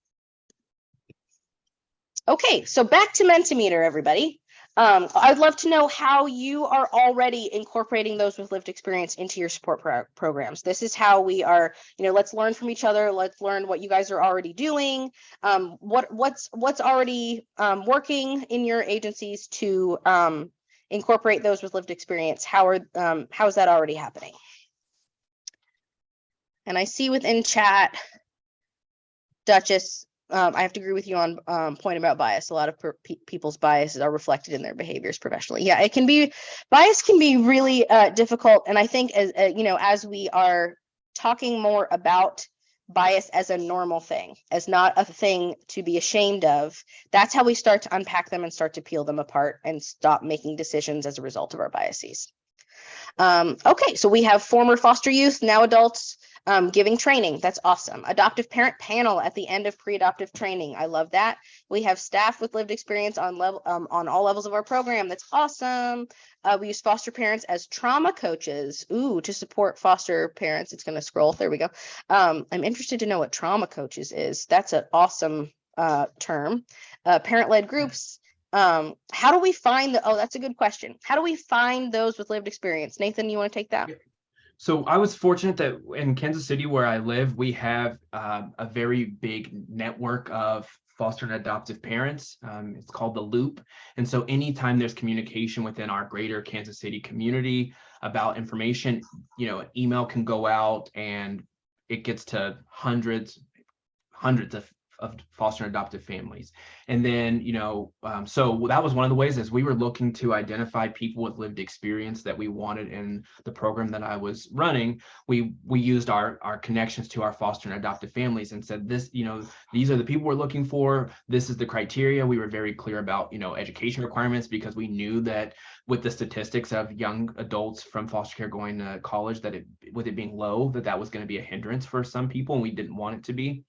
Okay, so back to Mentimeter, everybody. I'd love to know how you are already incorporating those with lived experience into your support programs. This is how we are, let's learn from each other. Let's learn what you guys are already doing. What's already working in your agencies to incorporate those with lived experience. How's that already happening? And I see within chat, Duchess, I have to agree with you on point about bias. A lot of people's biases are reflected in their behaviors professionally. Yeah, bias can be really difficult. And I think as we are talking more about bias as a normal thing, as not a thing to be ashamed of, that's how we start to unpack them and start to peel them apart and stop making decisions as a result of our biases. Okay, so we have former foster youth, now adults, Giving training, that's awesome. Adoptive parent panel at the end of pre-adoptive training. I love that. We have staff with lived experience on all levels of our program. That's awesome. We use foster parents as trauma coaches. Ooh, to support foster parents. It's going to scroll. There we go. I'm interested to know what trauma coaches is. That's an awesome term. Parent-led groups. How do we find oh, that's a good question. How do we find those with lived experience? Nathan, you want to take that? So I was fortunate that in Kansas City, where I live, we have a very big network of foster and adoptive parents. It's called the Loop. And so anytime there's communication within our greater Kansas City community about information, an email can go out and it gets to hundreds of foster and adoptive families. And then, so that was one of the ways as we were looking to identify people with lived experience that we wanted in the program that I was running. We used our connections to our foster and adoptive families and said, these are the people we're looking for. This is the criteria. We were very clear about, education requirements, because we knew that with the statistics of young adults from foster care going to college, that with it being low, that was going to be a hindrance for some people, and we didn't want it to be.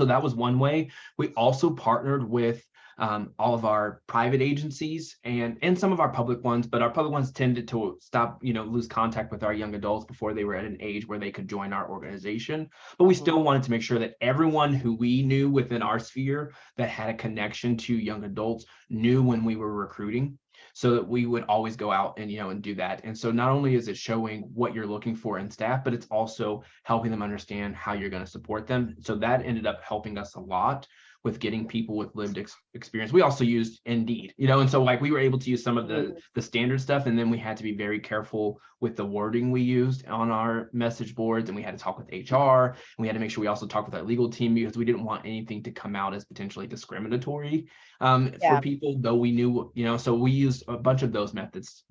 So that was one way. We also partnered with all of our private agencies and some of our public ones, but our public ones tended to lose contact with our young adults before they were at an age where they could join our organization. But we still wanted to make sure that everyone who we knew within our sphere that had a connection to young adults knew when we were recruiting, so that we would always go out and do that. And so not only is it showing what you're looking for in staff, but it's also helping them understand how you're going to support them. So that ended up helping us a lot with getting people with lived experience. We also used Indeed, and so we were able to use some of the standard stuff, and then we had to be very careful with the wording we used on our message boards, and we had to talk with HR, and we had to make sure we also talked with our legal team, because we didn't want anything to come out as potentially discriminatory for people, though we knew, so we used a bunch of those methods.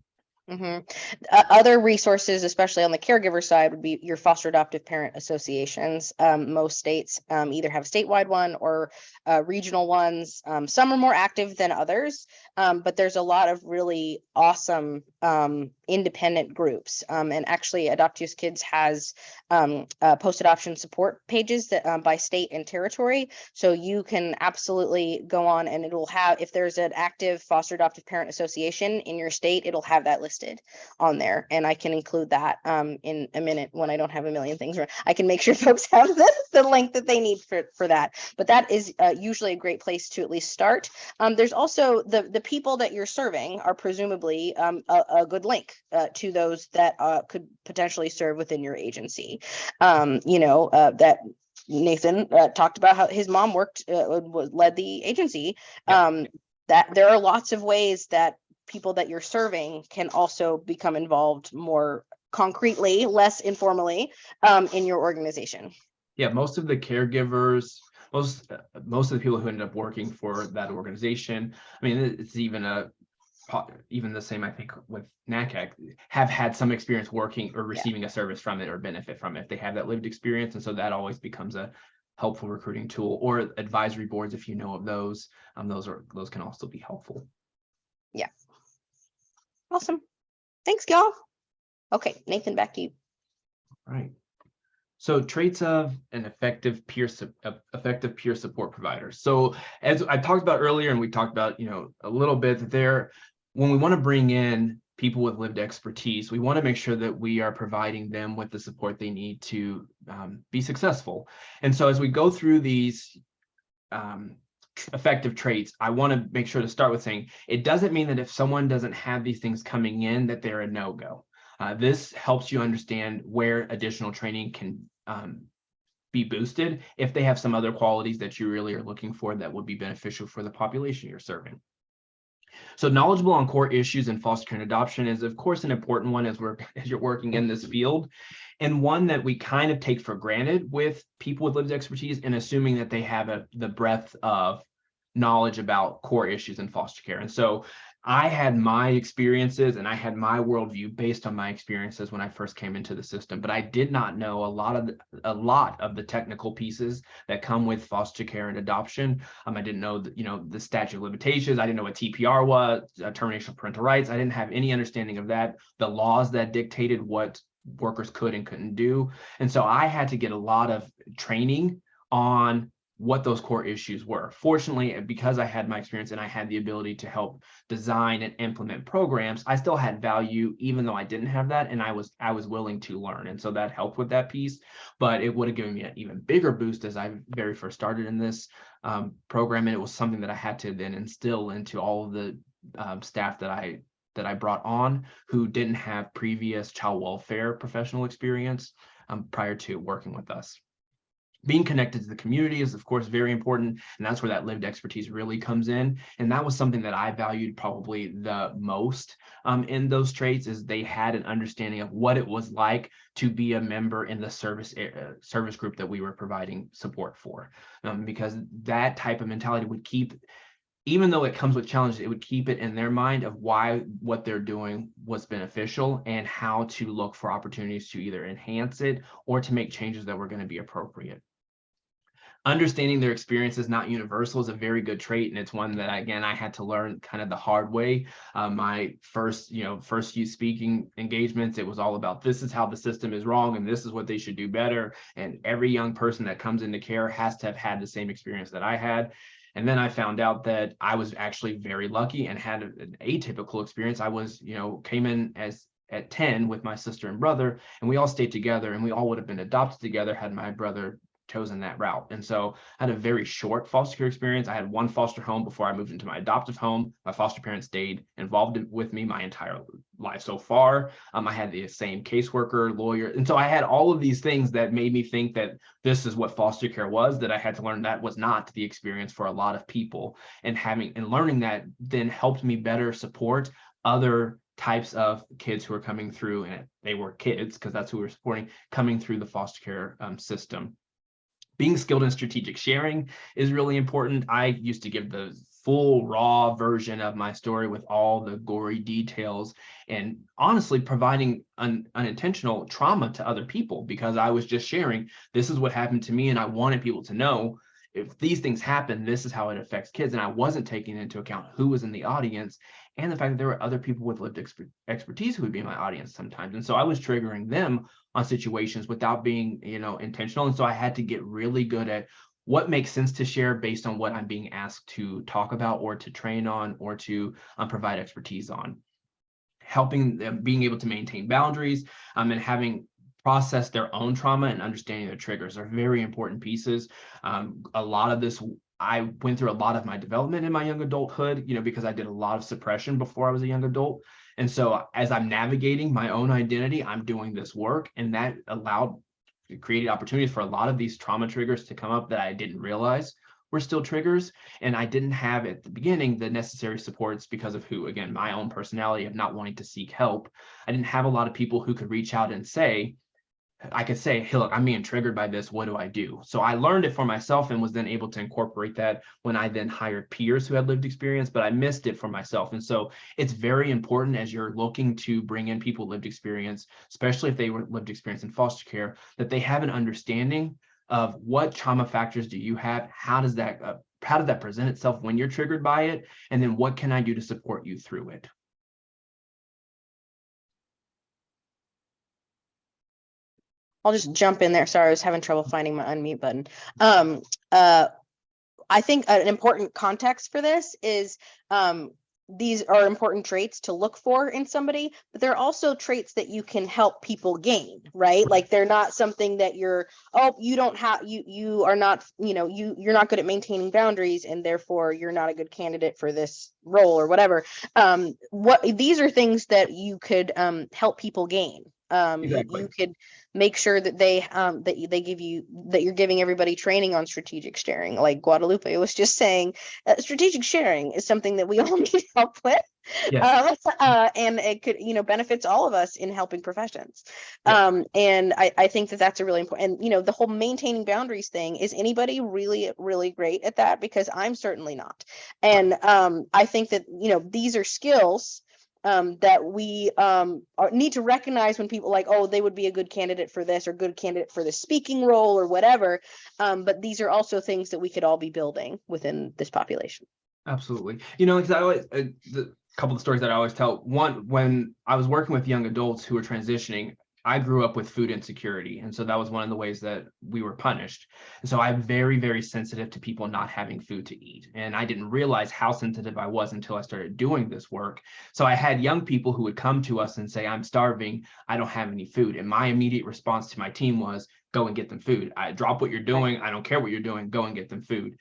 Other resources, especially on the caregiver side, would be your foster adoptive parent associations. Most states either have a statewide one or regional ones. Some are more active than others, but there's a lot of really awesome independent groups. And actually, AdoptUSKids has post-adoption support pages that by state and territory. So you can absolutely go on, and it will have, if there's an active foster adoptive parent association in your state, it'll have that listed on there, and I can include that in a minute when I don't have a million things. I can make sure folks have the link that they need for that. But that is usually a great place to at least start. There's also the people that you're serving are presumably a good link to those that could potentially serve within your agency. That Nathan talked about how his mom led the agency. That there are lots of ways that people that you're serving can also become involved more concretely, less informally, in your organization. Yeah, most of the caregivers, most of the people who ended up working for that organization, I mean, it's even the same, I think, with NACAC, have had some experience working or receiving a service from it or benefit from it if they have that lived experience. And so that always becomes a helpful recruiting tool, or advisory boards, if you know of those. Those can also be helpful. Yeah. Awesome. Thanks, y'all. Okay, Nathan, back to you. All right. So traits of an effective peer support provider. So as I talked about earlier, and we talked about, a little bit there, when we want to bring in people with lived expertise, we want to make sure that we are providing them with the support they need to be successful. And so as we go through these effective traits, I want to make sure to start with saying it doesn't mean that if someone doesn't have these things coming in that they're a no-go. This helps you understand where additional training can be boosted if they have some other qualities that you really are looking for that would be beneficial for the population you're serving. So knowledgeable on core issues in foster care and adoption is, of course, an important one as you're working in this field, and one that we kind of take for granted with people with lived expertise, and assuming that they have the breadth of knowledge about core issues in foster care. And so I had my experiences and I had my worldview based on my experiences when I first came into the system, but I did not know a lot of the technical pieces that come with foster care and adoption. I didn't know the statute of limitations. I didn't know what TPR was, termination of parental rights. I didn't have any understanding of that. The laws that dictated what workers could and couldn't do. And so I had to get a lot of training on what those core issues were. Fortunately, because I had my experience and I had the ability to help design and implement programs, I still had value, even though I didn't have that, and I was willing to learn. And so that helped with that piece. But it would have given me an even bigger boost as I very first started in this program. And it was something that I had to then instill into all of the staff that I brought on who didn't have previous child welfare professional experience prior to working with us. Being connected to the community is, of course, very important, and that's where that lived expertise really comes in. And that was something that I valued probably the most in those traits, is they had an understanding of what it was like to be a member in the service group that we were providing support for, because that type of mentality would keep, even though it comes with challenges, it would keep it in their mind of why what they're doing was beneficial and how to look for opportunities to either enhance it or to make changes that were going to be appropriate. Understanding their experience is not universal is a very good trait, and it's one that, again, I had to learn kind of the hard way. My first few speaking engagements, it was all about, this is how the system is wrong and this is what they should do better. And every young person that comes into care has to have had the same experience that I had. And then I found out that I was actually very lucky and had an atypical experience. I was, came in at 10 with my sister and brother, and we all stayed together, and we all would have been adopted together had my brother chosen that route. And so I had a very short foster care experience. I had one foster home before I moved into my adoptive home. My foster parents stayed involved with me my entire life so far. I had the same caseworker, lawyer. And so I had all of these things that made me think that this is what foster care was, that I had to learn that was not the experience for a lot of people. And learning that then helped me better support other types of kids who are coming through, and they were kids because that's who we're supporting, coming through the foster care system. Being skilled in strategic sharing is really important. I used to give the full raw version of my story with all the gory details, and honestly providing unintentional trauma to other people, because I was just sharing, this is what happened to me, and I wanted people to know, if these things happen, this is how it affects kids. And I wasn't taking into account who was in the audience and the fact that there were other people with lived expertise who would be in my audience sometimes. And so I was triggering them on situations without being, intentional. And so I had to get really good at what makes sense to share based on what I'm being asked to talk about or to train on or to provide expertise on. Helping them, being able to maintain boundaries and having process their own trauma and understanding their triggers are very important pieces. A lot of this, I went through a lot of my development in my young adulthood, because I did a lot of suppression before I was a young adult. And so as I'm navigating my own identity, I'm doing this work, and that created opportunities for a lot of these trauma triggers to come up that I didn't realize were still triggers. And I didn't have at the beginning the necessary supports because of again, my own personality of not wanting to seek help. I didn't have a lot of people who could reach out and say, I could say, hey, look, I'm being triggered by this. What do I do? So I learned it for myself and was then able to incorporate that when I then hired peers who had lived experience, but I missed it for myself. And so it's very important as you're looking to bring in people lived experience, especially if they were lived experience in foster care, that they have an understanding of what trauma factors do you have? How does that present itself when you're triggered by it? And then what can I do to support you through it? I'll just jump in there. Sorry, I was having trouble finding my unmute button. I think an important context for this is these are important traits to look for in somebody, but they're also traits that you can help people gain, right? Like they're not something that you're not good at maintaining boundaries, and therefore you're not a good candidate for this role or whatever. These are things that you could help people gain. Exactly. You could make sure that that you're giving everybody training on strategic sharing. Like Guadalupe was just saying, strategic sharing is something that we all need help with. Yes. And it could, benefits all of us in helping professions. Yes. And I think that that's a really important, and, the whole maintaining boundaries thing, is anybody really, really great at that? Because I'm certainly not. And I think that, these are skills that we need to recognize when people like, oh, they would be a good candidate for this or good candidate for the speaking role or whatever. But these are also things that we could all be building within this population. Absolutely. Because I always, the couple of stories that I always tell, one, when I was working with young adults who were transitioning, I grew up with food insecurity. And so that was one of the ways that we were punished. And so I'm very, very sensitive to people not having food to eat. And I didn't realize how sensitive I was until I started doing this work. So I had young people who would come to us and say, I'm starving, I don't have any food. And my immediate response to my team was, go and get them food. I drop what you're doing. I don't care what you're doing. Go and get them food.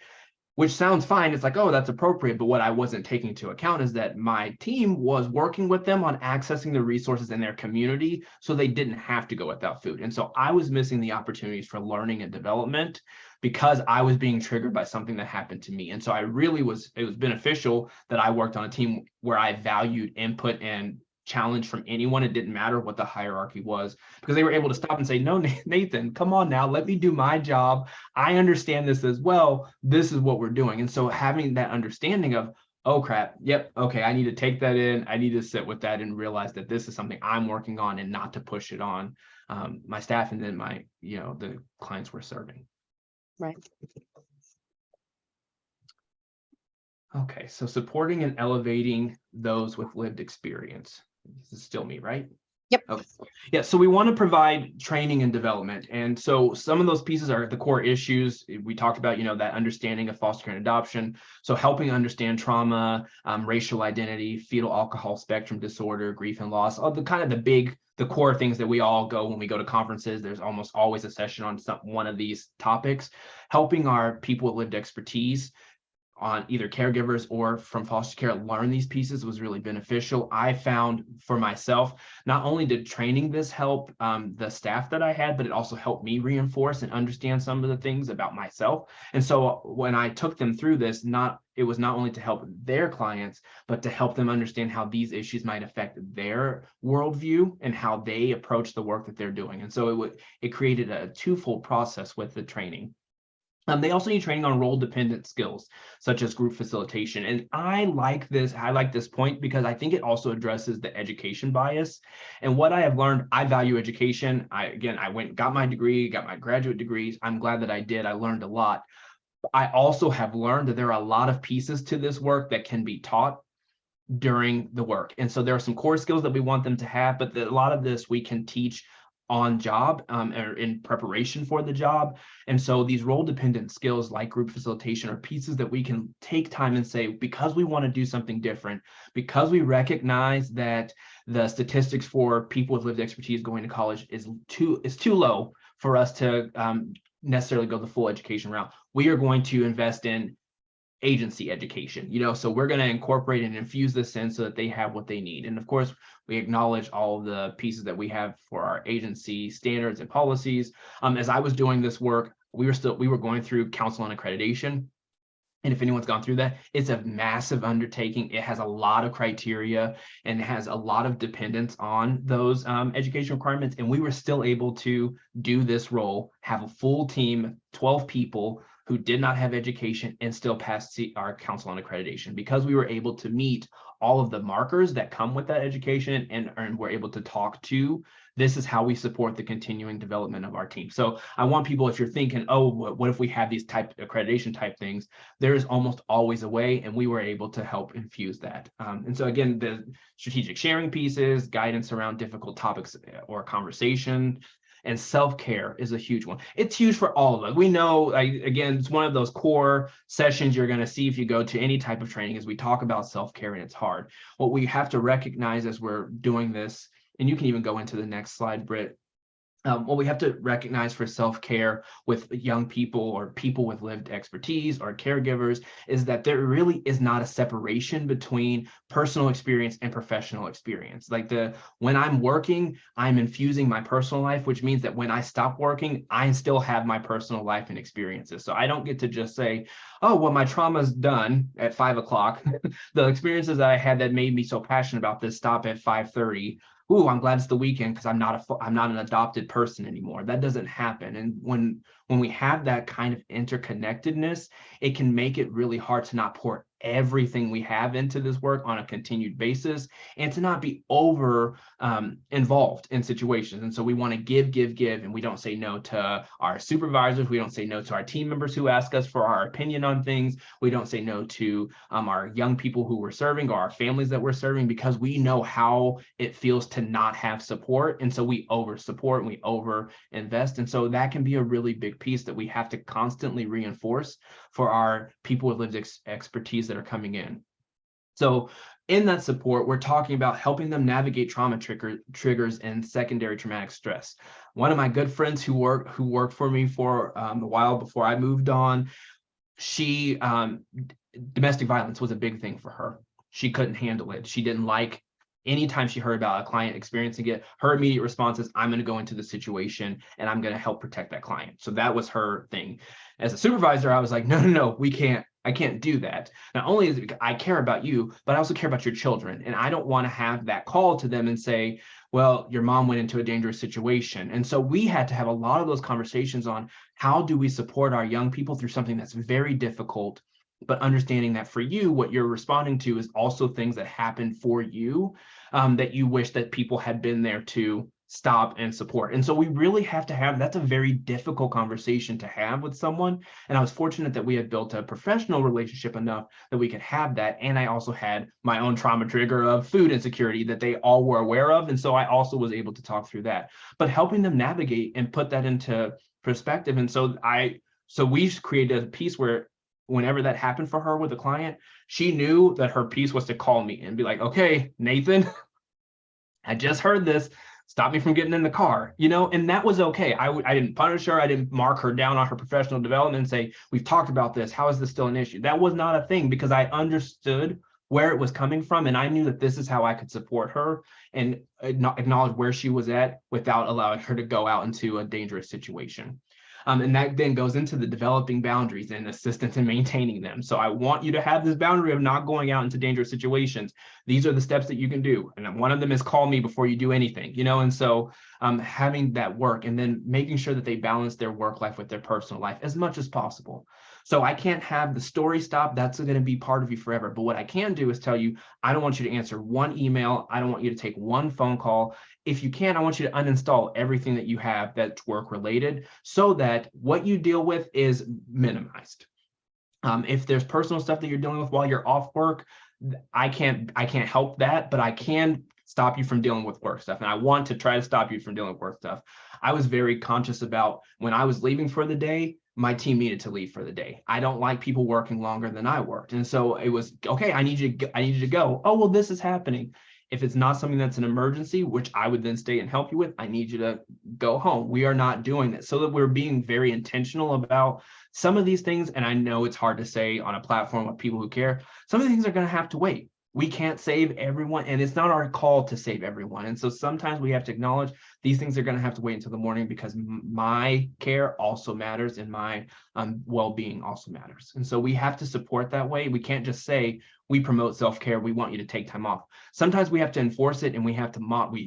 Which sounds fine. It's like, oh, that's appropriate. But what I wasn't taking into account is that my team was working with them on accessing the resources in their community so they didn't have to go without food. And so I was missing the opportunities for learning and development because I was being triggered by something that happened to me. And so it was beneficial that I worked on a team where I valued input and challenge from anyone. It didn't matter what the hierarchy was, because they were able to stop and say, no, Nathan, come on now, let me do my job. I understand this as well. This is what we're doing. And so having that understanding of, oh crap, yep, okay, I need to take that in. I need to sit with that and realize that this is something I'm working on and not to push it on my staff and then the clients we're serving. Right. Okay, so supporting and elevating those with lived experience. This is still me, right? Yep. Okay. Yeah, so we want to provide training and development. And so some of those pieces are the core issues. We talked about, that understanding of foster care and adoption. So helping understand trauma, racial identity, fetal alcohol spectrum disorder, grief and loss, all the core things that we all go when we go to conferences. There's almost always a session on one of these topics, helping our people with lived expertise on either caregivers or from foster care learn these pieces was really beneficial. I found for myself, not only did training this help the staff that I had, but it also helped me reinforce and understand some of the things about myself. And so when I took them through this, it was not only to help their clients, but to help them understand how these issues might affect their worldview and how they approach the work that they're doing. And so it created a twofold process with the training. They also need training on role-dependent skills, such as group facilitation. And I like this point because I think it also addresses the education bias. And what I have learned, I value education. I got my degree, got my graduate degrees. I'm glad that I did. I learned a lot. I also have learned that there are a lot of pieces to this work that can be taught during the work. And so there are some core skills that we want them to have, but a lot of this we can teach on job or in preparation for the job. And so these role dependent skills like group facilitation are pieces that we can take time and say, because we want to do something different, because we recognize that the statistics for people with lived expertise going to college is too low for us to necessarily go the full education route. We are going to invest in agency education, so we're going to incorporate and infuse this in so that they have what they need. And of course, we acknowledge all of the pieces that we have for our agency standards and policies. As I was doing this work, we were going through council and accreditation. And if anyone's gone through that, it's a massive undertaking. It has a lot of criteria and has a lot of dependence on those education requirements. And we were still able to do this role, have a full team, 12 people who did not have education and still pass our council on accreditation because we were able to meet all of the markers that come with that education and we're able to talk to. This is how we support the continuing development of our team. So I want people, if you're thinking, oh, what if we have these accreditation type things, there is almost always a way, and we were able to help infuse that. And so again, the strategic sharing pieces, guidance around difficult topics or conversation, and self-care is a huge one. It's huge for all of us. We know, again, it's one of those core sessions you're going to see if you go to any type of training, is we talk about self-care, and it's hard. What we have to recognize as we're doing this, and you can even go into the next slide, Britt, what we have to recognize for self-care with young people or people with lived expertise or caregivers is that there really is not a separation between personal experience and professional experience. Like when I'm working, I'm infusing my personal life, which means that when I stop working, I still have my personal life and experiences. So I don't get to just say, oh, well, my trauma's done at 5 o'clock. The experiences that I had that made me so passionate about this stop at 5:30. Ooh, I'm glad it's the weekend because I'm not an adopted person anymore. That doesn't happen. And when we have that kind of interconnectedness, it can make it really hard to not pour everything we have into this work on a continued basis, and to not be over involved in situations. And so we want to give, and we don't say no to our supervisors. We don't say no to our team members who ask us for our opinion on things. We don't say no to our young people who we're serving or our families that we're serving, because we know how it feels to not have support. And so we over support and we over invest. And so that can be a really big piece that we have to constantly reinforce for our people with lived expertise that are coming in. So in that support, we're talking about helping them navigate trauma triggers and secondary traumatic stress. One of my good friends who worked for me for a while before I moved on, she domestic violence was a big thing for her. She couldn't handle it. She didn't like, anytime she heard about a client experiencing it, her immediate response is, I'm going to go into the situation and I'm going to help protect that client. So that was her thing. As a supervisor, I was like, no, I can't do that. Not only is it because I care about you, but I also care about your children. And I don't want to have that call to them and say, well, your mom went into a dangerous situation. And so we had to have a lot of those conversations on how do we support our young people through something that's very difficult, but understanding that for you, what you're responding to is also things that happen for you, that you wish that people had been there to stop and support. And so we really have to have, that's a very difficult conversation to have with someone. And I was fortunate that we had built a professional relationship enough that we could have that. And I also had my own trauma trigger of food insecurity that they all were aware of. And so I also was able to talk through that, but helping them navigate and put that into perspective. And so we created a piece where whenever that happened for her with a client, she knew that her piece was to call me and be like, okay, Nathan, I just heard this. Stop me from getting in the car, and that was okay. I didn't punish her. I didn't mark her down on her professional development and say, we've talked about this. How is this still an issue? That was not a thing, because I understood where it was coming from. And I knew that this is how I could support her and acknowledge where she was at without allowing her to go out into a dangerous situation. And that then goes into the developing boundaries and assistance in maintaining them. So I want you to have this boundary of not going out into dangerous situations. These are the steps that you can do. And one of them is call me before you do anything, and so having that work and then making sure that they balance their work life with their personal life as much as possible. So I can't have the story stop. That's going to be part of you forever. But what I can do is tell you, I don't want you to answer one email. I don't want you to take one phone call. If you can, I want you to uninstall everything that you have that's work related so that what you deal with is minimized. If there's personal stuff that you're dealing with while you're off work, I can't help that, but I can stop you from dealing with work stuff. And I want to try to stop you from dealing with work stuff. I was very conscious about when I was leaving for the day, my team needed to leave for the day. I don't like people working longer than I worked. And so it was, okay, I need you to go. Oh, well, this is happening. If it's not something that's an emergency, which I would then stay and help you with, I need you to go home. We are not doing that. So that we're being very intentional about some of these things. And I know it's hard to say on a platform with people who care. Some of the things are going to have to wait. We can't save everyone, and it's not our call to save everyone. And so sometimes we have to acknowledge these things are going to have to wait until the morning, because my care also matters and my well-being also matters. And so we have to support that way. We can't just say, we promote self-care, we want you to take time off. Sometimes we have to enforce it, and we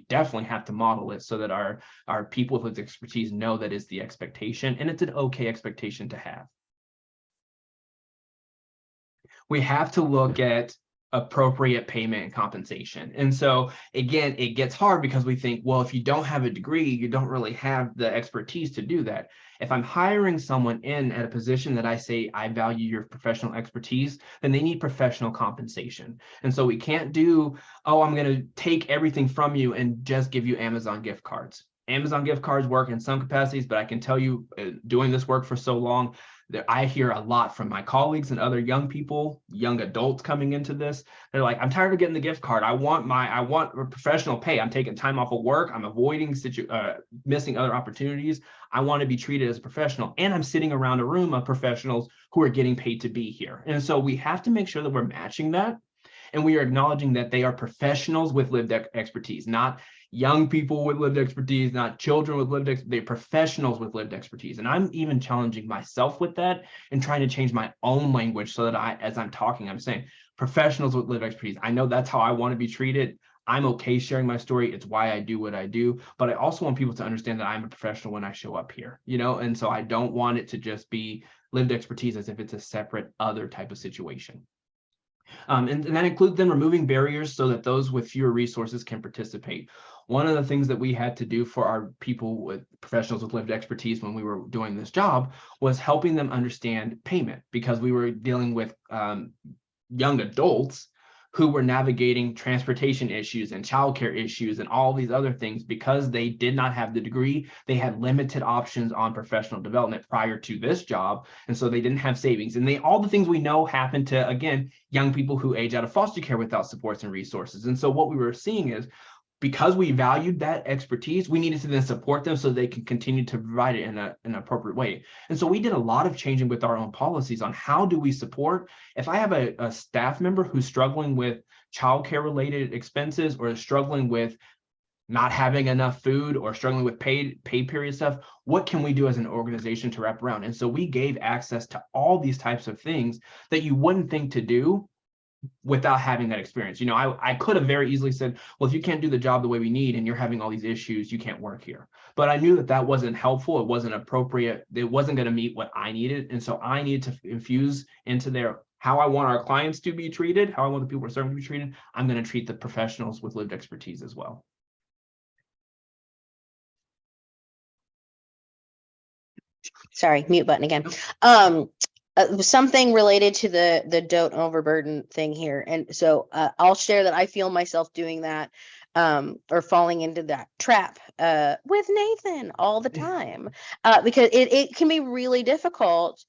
definitely have to model it so that our people with expertise know that is the expectation, and it's an okay expectation to have. We have to look at appropriate payment and compensation. And so again, it gets hard because we think, well, if you don't have a degree, you don't really have the expertise to do that. If I'm hiring someone in at a position that I say, I value your professional expertise, then they need professional compensation. And so we can't do, oh, I'm going to take everything from you and just give you Amazon gift cards. Amazon gift cards work in some capacities, but I can tell you, doing this work for so long, that I hear a lot from my colleagues and other young people, young adults coming into this. They're like, I'm tired of getting the gift card. I want a professional pay. I'm taking time off of work. I'm avoiding missing other opportunities. I want to be treated as a professional. And I'm sitting around a room of professionals who are getting paid to be here. And so we have to make sure that we're matching that. And we are acknowledging that they are professionals with lived expertise, not young people with lived expertise, not children with lived expertise, they're professionals with lived expertise. And I'm even challenging myself with that and trying to change my own language so that as I'm talking, I'm saying professionals with lived expertise. I know that's how I want to be treated. I'm okay sharing my story. It's why I do what I do. But I also want people to understand that I'm a professional when I show up here, and so I don't want it to just be lived expertise as if it's a separate other type of situation. And that includes then removing barriers so that those with fewer resources can participate. One of the things that we had to do for our people with professionals with lived expertise when we were doing this job was helping them understand payment, because we were dealing with young adults who were navigating transportation issues and childcare issues and all these other things because they did not have the degree. They had limited options on professional development prior to this job. And so they didn't have savings. And all the things we know happen to, again, young people who age out of foster care without supports and resources. And so what we were seeing is, because we valued that expertise, we needed to then support them so they can continue to provide it in an appropriate way. And so we did a lot of changing with our own policies on how do we support. If I have a staff member who's struggling with childcare related expenses, or is struggling with not having enough food, or struggling with pay period stuff, what can we do as an organization to wrap around? And so we gave access to all these types of things that you wouldn't think to do without having that experience. I could have very easily said, well, if you can't do the job the way we need and you're having all these issues, you can't work here. But I knew that that wasn't helpful. It wasn't appropriate. It wasn't going to meet what I needed. And so I needed to infuse into there how I want our clients to be treated, how I want the people we're serving to be treated. I'm going to treat the professionals with lived expertise as well. Sorry, mute button again. Something related to the don't overburden thing here. And so I'll share that I feel myself doing that or falling into that trap with Nathan all the time because it can be really difficult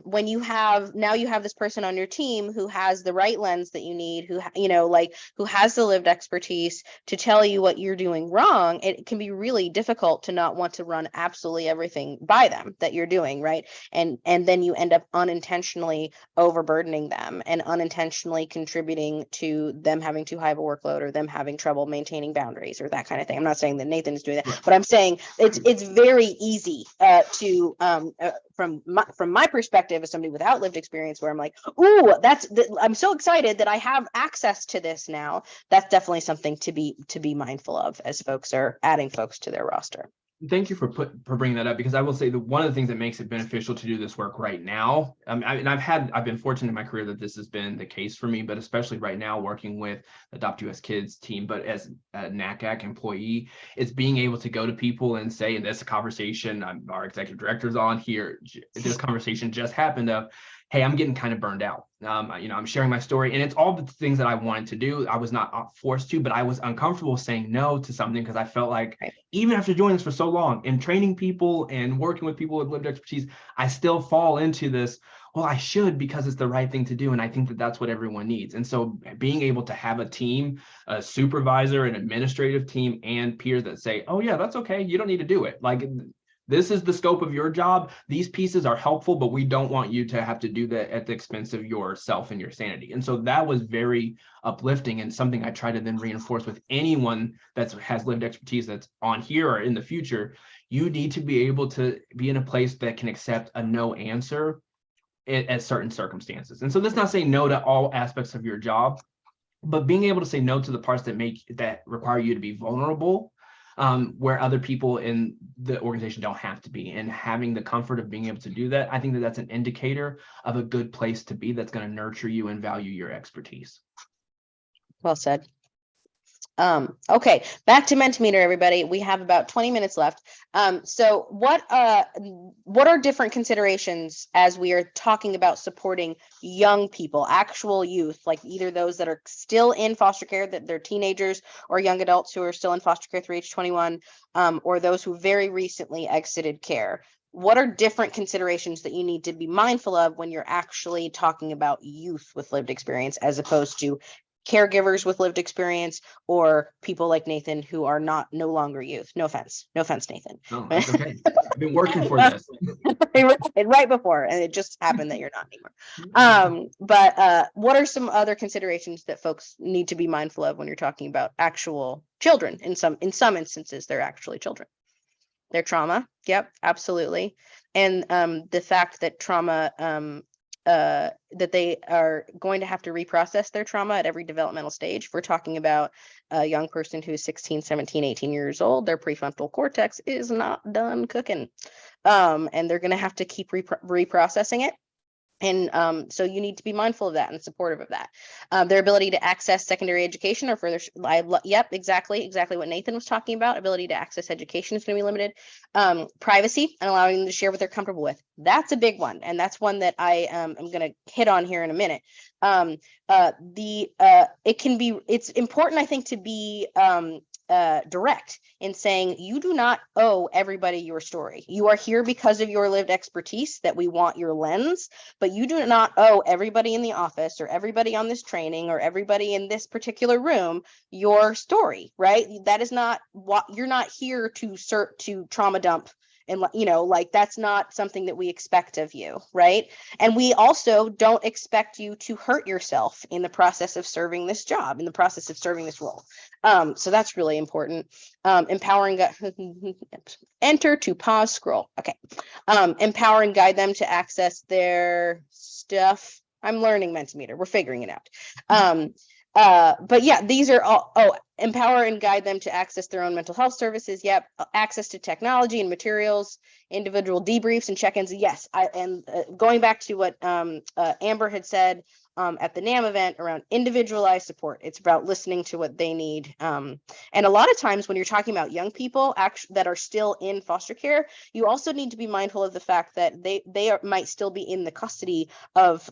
when you have this person on your team who has the right lens that you need, who who has the lived expertise to tell you what you're doing wrong. It can be really difficult to not want to run absolutely everything by them that you're doing, right? And then you end up unintentionally overburdening them and unintentionally contributing to them having too high of a workload, or them having trouble maintaining boundaries, or that kind of thing. I'm not saying that Nathan is doing that, but I'm saying it's very easy to from my perspective as somebody without lived experience, where I'm like, ooh, I'm so excited that I have access to this now. That's definitely something to be mindful of as folks are adding folks to their roster. Thank you for bringing that up, because I will say that one of the things that makes it beneficial to do this work right now, I've been fortunate in my career that this has been the case for me, but especially right now working with the AdoptUSKids team, but as a NACAC employee, it's being able to go to people and say, in this conversation, our executive director's on here, this conversation just happened of, hey, I'm getting kind of burned out. I'm sharing my story, and it's all the things that I wanted to do. I was not forced to, but I was uncomfortable saying no to something, because I felt like even after doing this for so long and training people and working with people with lived expertise, I still fall into this, well, I should, because it's the right thing to do. And I think that that's what everyone needs. And so being able to have a team, a supervisor, an administrative team, and peers that say, oh yeah, that's okay, you don't need to do it. Like, this is the scope of your job. These pieces are helpful, but we don't want you to have to do that at the expense of yourself and your sanity. And so that was very uplifting, and something I try to then reinforce with anyone that has lived expertise that's on here or in the future. You need to be able to be in a place that can accept a no answer at certain circumstances. And so that's not saying no to all aspects of your job, but being able to say no to the parts that require you to be vulnerable, where other people in the organization don't have to be, and having the comfort of being able to do that. I think that that's an indicator of a good place to be, that's going to nurture you and value your expertise. Well said. Okay, back to Mentimeter, everybody. We have about 20 minutes left. So what are different considerations as we are talking about supporting young people, actual youth, like either those that are still in foster care, that they're teenagers, or young adults who are still in foster care through age 21, or those who very recently exited care? What are different considerations that you need to be mindful of when you're actually talking about youth with lived experience, as opposed to caregivers with lived experience, or people like Nathan who are no longer youth? No offense, Nathan. No, that's okay. I've been working for this. right before, and it just happened that you're not anymore. But what are some other considerations that folks need to be mindful of when you're talking about actual children? In some instances, they're actually children. Their trauma. Yep, absolutely. And the fact that trauma, that they are going to have to reprocess their trauma at every developmental stage. If we're talking about a young person who's 16, 17, 18 years old, their prefrontal cortex is not done cooking. And they're going to have to keep reprocessing it. And so you need to be mindful of that and supportive of that. Their ability to access secondary education or further, yep, exactly what Nathan was talking about. Ability to access education is going to be limited. Privacy and allowing them to share what they're comfortable with. That's a big one. And that's one that I am going to hit on here in a minute. It's important, I think, to be direct in saying you do not owe everybody your story. You are here because of your lived expertise, that we want your lens, but you do not owe everybody in the office or everybody on this training or everybody in this particular room your story, right? That is not what you're not here to trauma dump. And, like, that's not something that we expect of you, right? And we also don't expect you to hurt yourself in the process of serving this job, in the process of serving this role. So that's really important. Empowering, enter to pause scroll. Okay. Empower and guide them to access their stuff. I'm learning Mentimeter. We're figuring it out. But yeah, these are all, empower and guide them to access their own mental health services. Yep. Access to technology and materials, individual debriefs and check-ins. Yes. Going back to what Amber had said at the NAM event around individualized support, it's about listening to what they need. And a lot of times when you're talking about young people that are still in foster care, you also need to be mindful of the fact that they might still be in the custody of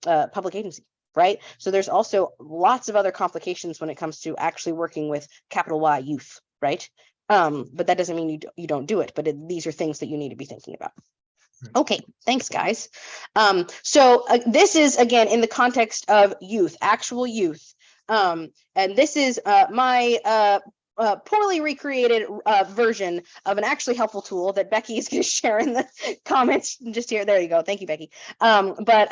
public agency. Right. So there's also lots of other complications when it comes to actually working with capital Y youth. Right. But that doesn't mean you don't do it. But these are things that you need to be thinking about. Okay, thanks, guys. So this is, again, in the context of youth, actual youth. And this is my poorly recreated version of an actually helpful tool that Becky is going to share in the comments just here. There you go. Thank you, Becky. But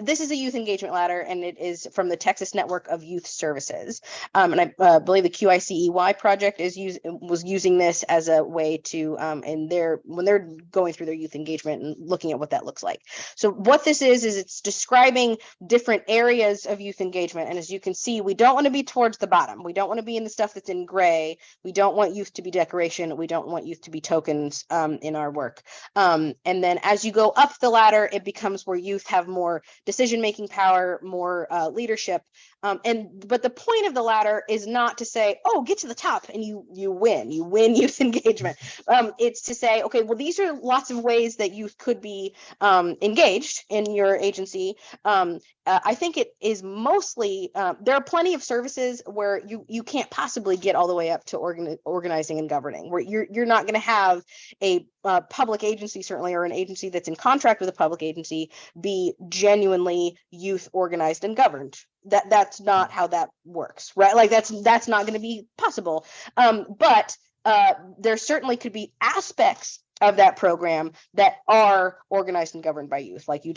this is a youth engagement ladder, and it is from the Texas Network of Youth Services. And I believe the QICEY project was using this as a way to, when they're going through their youth engagement and looking at what that looks like. So what this is it's describing different areas of youth engagement. And as you can see, we don't want to be towards the bottom. We don't want to be in the stuff that's in gray. We don't want youth to be decoration. We don't want youth to be tokens in our work. And then as you go up the ladder, it becomes where youth have more decision-making power, more leadership. But the point of the ladder is not to say, oh, get to the top and you win youth engagement. It's to say, okay, well, these are lots of ways that youth could be engaged in your agency. I think it is mostly, there are plenty of services where you can't possibly get all the way up to organizing and governing, where you're not going to have a public agency, certainly, or an agency that's in contract with a public agency, be genuinely youth organized and governed. That's not how that works, right? Like that's not going to be possible. But there certainly could be aspects of that program that are organized and governed by youth. Like you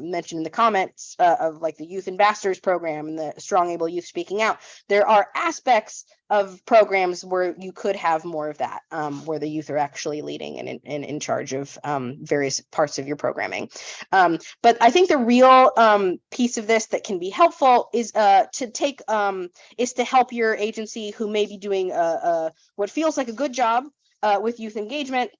mentioned in the comments of like the Youth Ambassadors program and the Strong Able Youth Speaking Out. There are aspects of programs where you could have more of that, where the youth are actually leading and in charge of various parts of your programming. But I think the real piece of this that can be helpful is to help your agency who may be doing what feels like a good job with youth engagement,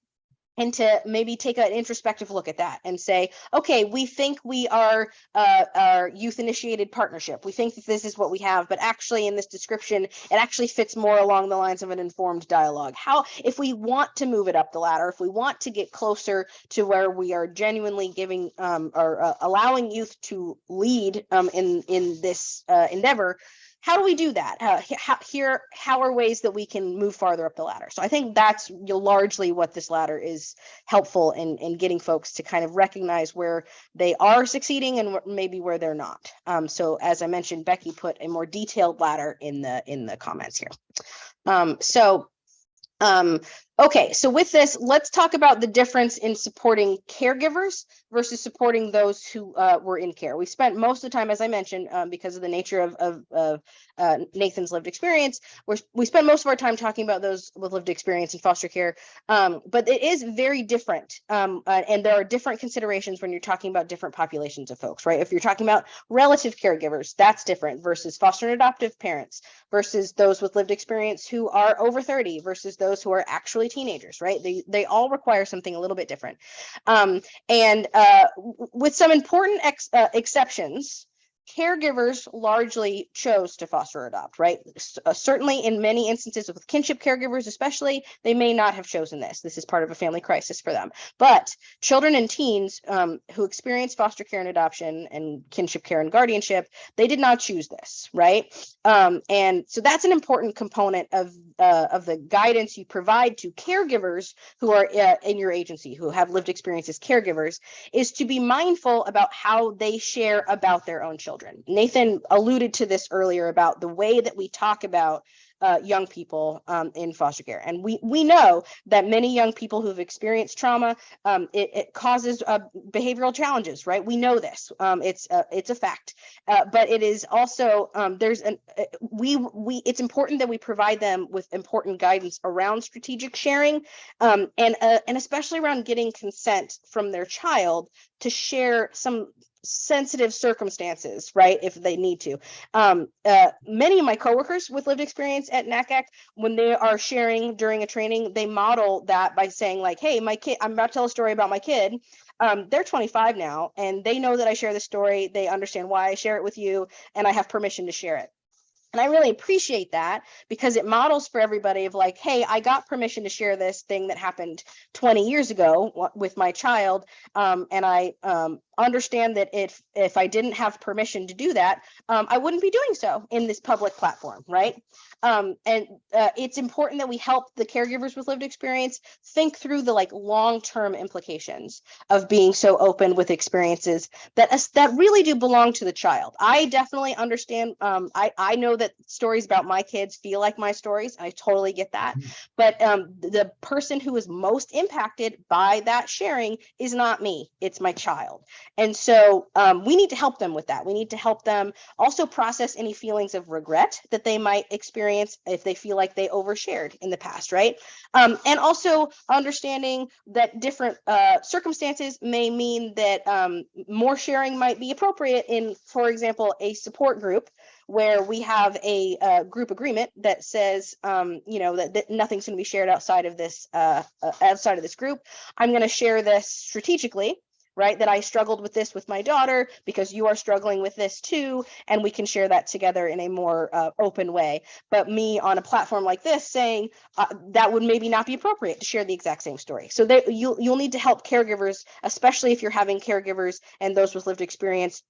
and to maybe take an introspective look at that and say, okay, we think we are our youth initiated partnership. We think that this is what we have, but actually in this description, it actually fits more along the lines of an informed dialogue. If we want to move it up the ladder, if we want to get closer to where we are genuinely giving or allowing youth to lead in this endeavor, how do we do that? How are ways that we can move farther up the ladder? So I think that's largely what this ladder is helpful in getting folks to kind of recognize where they are succeeding and maybe where they're not. So as I mentioned, Becky put a more detailed ladder in the comments here. Okay, so with this, let's talk about the difference in supporting caregivers versus supporting those who were in care. We spent most of the time, as I mentioned, because of the nature of Nathan's lived experience, we spent most of our time talking about those with lived experience in foster care, but it is very different, and there are different considerations when you're talking about different populations of folks, right? If you're talking about relative caregivers, that's different versus foster and adoptive parents versus those with lived experience who are over 30 versus those who are actually early teenagers, right? They all require something a little bit different. With some important exceptions, caregivers largely chose to foster or adopt, right? Certainly in many instances with kinship caregivers, especially, they may not have chosen this. This is part of a family crisis for them. But children and teens who experience foster care and adoption and kinship care and guardianship, they did not choose this, right? And so that's an important component of the guidance you provide to caregivers who are in your agency, who have lived experience as caregivers, is to be mindful about how they share about their own children. Nathan alluded to this earlier about the way that we talk about young people in foster care. And we know that many young people who've experienced trauma, it causes behavioral challenges, right? We know this. It's a fact. But it is also, it's important that we provide them with important guidance around strategic sharing, and especially around getting consent from their child to share some sensitive circumstances, right, if they need to. Many of my coworkers with lived experience at NACAC, when they are sharing during a training, they model that by saying like, hey, my kid, I'm about to tell a story about my kid. They're 25 now, and they know that I share this story. They understand why I share it with you, and I have permission to share it. And I really appreciate that, because it models for everybody of like, hey, I got permission to share this thing that happened 20 years ago with my child. And I understand that if I didn't have permission to do that, I wouldn't be doing so in this public platform, right? It's important that we help the caregivers with lived experience think through the like long-term implications of being so open with experiences that really do belong to the child. I definitely understand. I know that stories about my kids feel like my stories. I totally get that. But the person who is most impacted by that sharing is not me. It's my child. And so we need to help them with that. We need to help them also process any feelings of regret that they might experience if they feel like they overshared in the past, right? And also understanding that different circumstances may mean that more sharing might be appropriate in, for example, a support group where we have a group agreement that says, that nothing's going to be shared outside of this group. I'm going to share this strategically, right? That I struggled with this with my daughter because you are struggling with this too, and we can share that together in a more open way. But me on a platform like this saying that would maybe not be appropriate to share the exact same story. So you'll need to help caregivers, especially if you're having caregivers and those with lived experience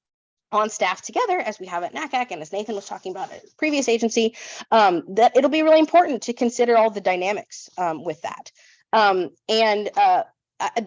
on staff together, as we have at NACAC and as Nathan was talking about at his previous agency, that it'll be really important to consider all the dynamics with that.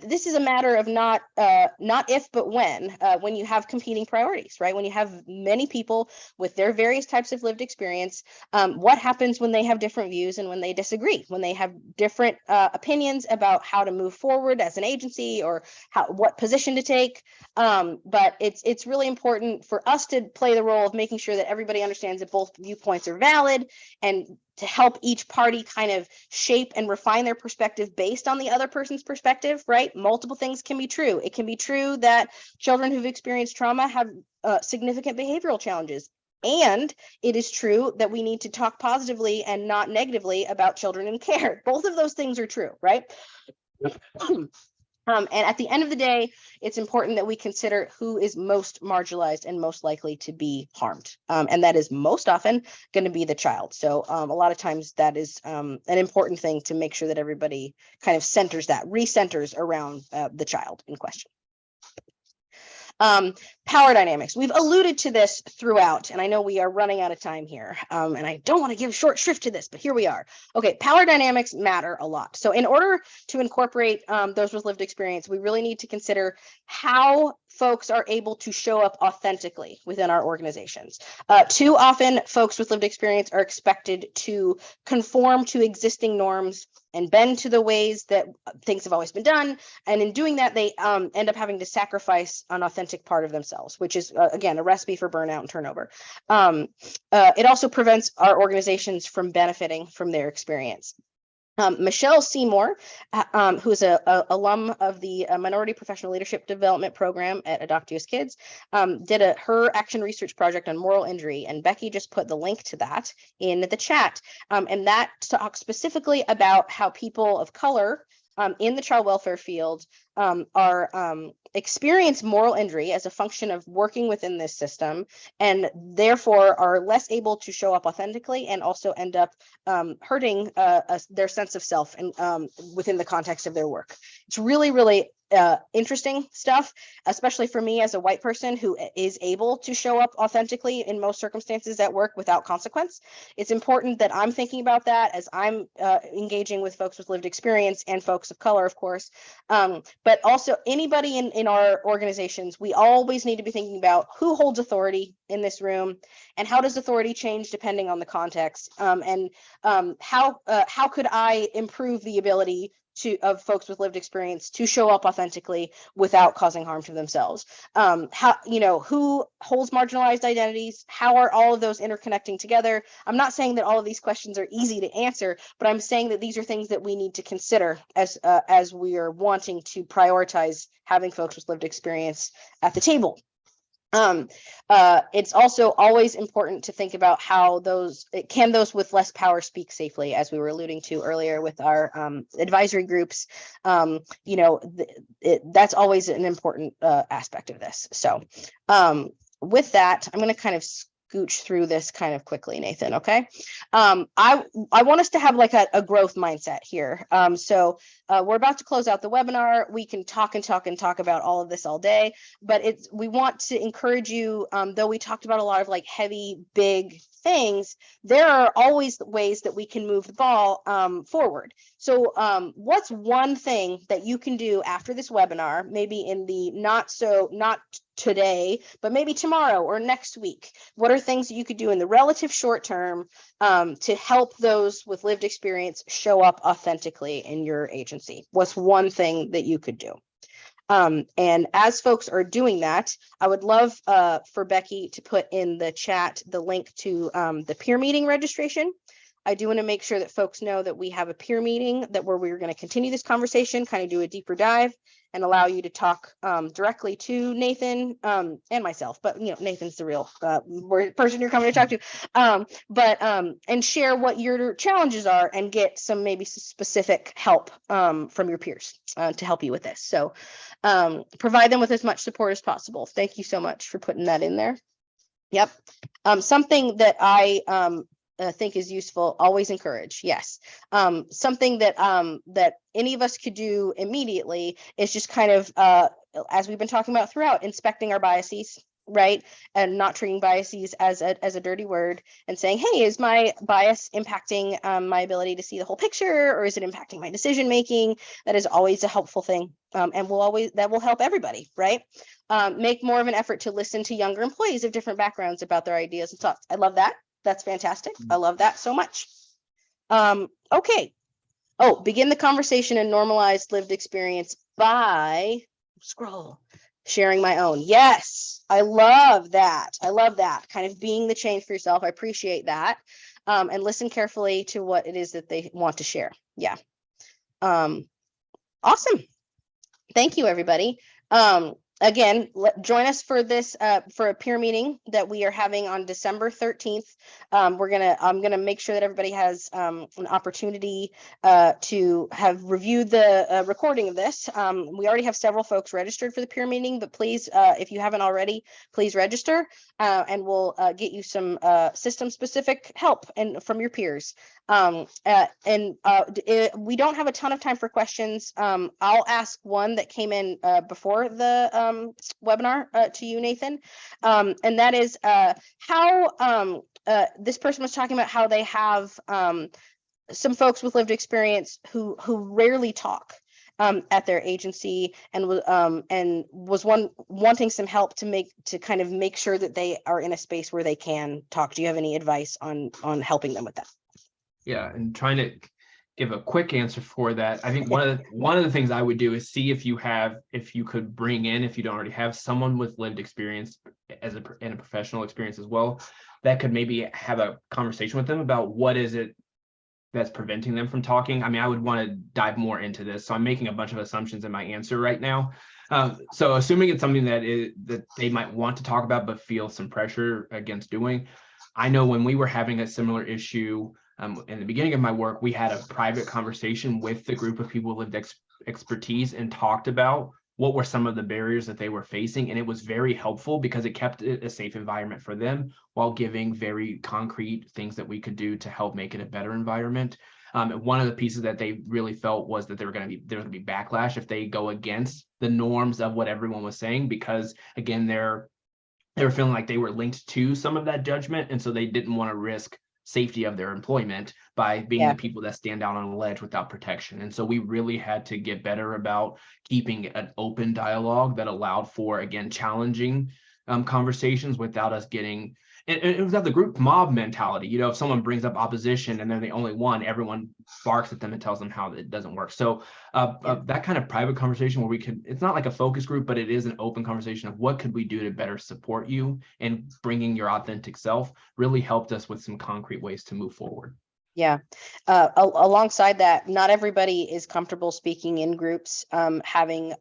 This is a matter of not if, but when you have competing priorities, right? When you have many people with their various types of lived experience, what happens when they have different views and when they disagree, when they have different opinions about how to move forward as an agency or what position to take. But it's really important for us to play the role of making sure that everybody understands that both viewpoints are valid, and to help each party kind of shape and refine their perspective based on the other person's perspective, right? Multiple things can be true. It can be true that children who've experienced trauma have significant behavioral challenges. And it is true that we need to talk positively and not negatively about children in care. Both of those things are true, right? And at the end of the day, it's important that we consider who is most marginalized and most likely to be harmed. And that is most often going to be the child. So a lot of times that is an important thing to make sure that everybody kind of recenters around the child in question. Power dynamics. We've alluded to this throughout, and I know we are running out of time here, and I don't want to give short shrift to this, but here we are. Okay, power dynamics matter a lot. So in order to incorporate those with lived experience, we really need to consider how folks are able to show up authentically within our organizations. Too often, folks with lived experience are expected to conform to existing norms and bend to the ways that things have always been done. And in doing that, they end up having to sacrifice an authentic part of themselves, which is, again, a recipe for burnout and turnover. It also prevents our organizations from benefiting from their experience. Michelle Seymour, who is a alum of the Minority Professional Leadership Development Program at AdoptUSKids, did her action research project on moral injury, and Becky just put the link to that in the chat. And that talks specifically about how people of color in the child welfare field experience moral injury as a function of working within this system, and therefore are less able to show up authentically, and also end up hurting their sense of self and within the context of their work. It's really, really interesting stuff, especially for me as a white person who is able to show up authentically in most circumstances at work without consequence. It's important that I'm thinking about that as I'm engaging with folks with lived experience and folks of color, of course, but also anybody in our organizations. We always need to be thinking about who holds authority in this room, and how does authority change depending on the context, and how could I improve the ability of folks with lived experience to show up authentically without causing harm to themselves. Who holds marginalized identities? How are all of those interconnecting together? I'm not saying that all of these questions are easy to answer, but I'm saying that these are things that we need to consider as we are wanting to prioritize having folks with lived experience at the table. It's also always important to think about how those with less power speak safely, as we were alluding to earlier with our advisory groups. That's always an important aspect of this. So with that, I'm going to kind of scooch through this kind of quickly, Nathan. Okay. I want us to have like a growth mindset here. So we're about to close out the webinar. We can talk about all of this all day, but we want to encourage you, though we talked about a lot of like heavy, big things, there are always ways that we can move the ball forward. So what's one thing that you can do after this webinar, maybe in the not today, but maybe tomorrow or next week? What are things that you could do in the relative short term to help those with lived experience show up authentically in your agency? What's one thing that you could do? And as folks are doing that, I would love for Becky to put in the chat the link to the peer meeting registration. I do want to make sure that folks know that we have a peer meeting where we're going to continue this conversation, kind of do a deeper dive, and allow you to talk directly to Nathan and myself. But Nathan's the real person you're coming to talk to. And share what your challenges are and get some maybe specific help from your peers to help you with this. So provide them with as much support as possible. Thank you so much for putting that in there. Yep. Something that I think is useful, always encourage. Yes. Something that any of us could do immediately is just kind of, as we've been talking about throughout, inspecting our biases, right? And not treating biases as a dirty word, and saying, hey, is my bias impacting my ability to see the whole picture, or is it impacting my decision making? That is always a helpful thing, and that will help everybody, right? Make more of an effort to listen to younger employees of different backgrounds about their ideas and thoughts. I love that. That's fantastic. I love that so much. Okay. Oh, begin the conversation and normalize lived experience by sharing my own. Yes, I love that. I love that. Kind of being the change for yourself. I appreciate that. And listen carefully to what it is that they want to share. Yeah. Awesome. Thank you, everybody. Again, join us for this for a peer meeting that we are having on December 13th. I'm gonna make sure that everybody has an opportunity to have reviewed the recording of this. We already have several folks registered for the peer meeting, but please, if you haven't already, please register, and we'll get you some system specific help from your peers. We don't have a ton of time for questions. I'll ask one that came in before the webinar to you, Nathan, and that is how this person was talking about how they have some folks with lived experience who rarely talk at their agency, and was wanting some help to kind of make sure that they are in a space where they can talk. Do you have any advice on helping them with that? Yeah, and trying to give a quick answer for that. I think one of the things I would do is see if you could bring in, if you don't already have, someone with lived experience and a professional experience as well, that could maybe have a conversation with them about what is it that's preventing them from talking? I mean, I would want to dive more into this. So I'm making a bunch of assumptions in my answer right now. So assuming it's something that they might want to talk about, but feel some pressure against doing. I know when we were having a similar issue in the beginning of my work, we had a private conversation with the group of people with expertise and talked about what were some of the barriers that they were facing. And it was very helpful because it kept it a safe environment for them while giving very concrete things that we could do to help make it a better environment. One of the pieces that they really felt was that there was going to be backlash if they go against the norms of what everyone was saying, because again, they were feeling like they were linked to some of that judgment. And so they didn't want to risk safety of their employment by being the people that stand out on a ledge without protection. And so we really had to get better about keeping an open dialogue that allowed for, again, challenging conversations without us getting, and without the group mob mentality. You know, if someone brings up opposition and they're the only one, everyone barks at them and tells them how it doesn't work. So that kind of private conversation where we could, it's not like a focus group, but it is an open conversation of what could we do to better support you and bringing your authentic self really helped us with some concrete ways to move forward. Yeah. Alongside that, not everybody is comfortable speaking in groups, having,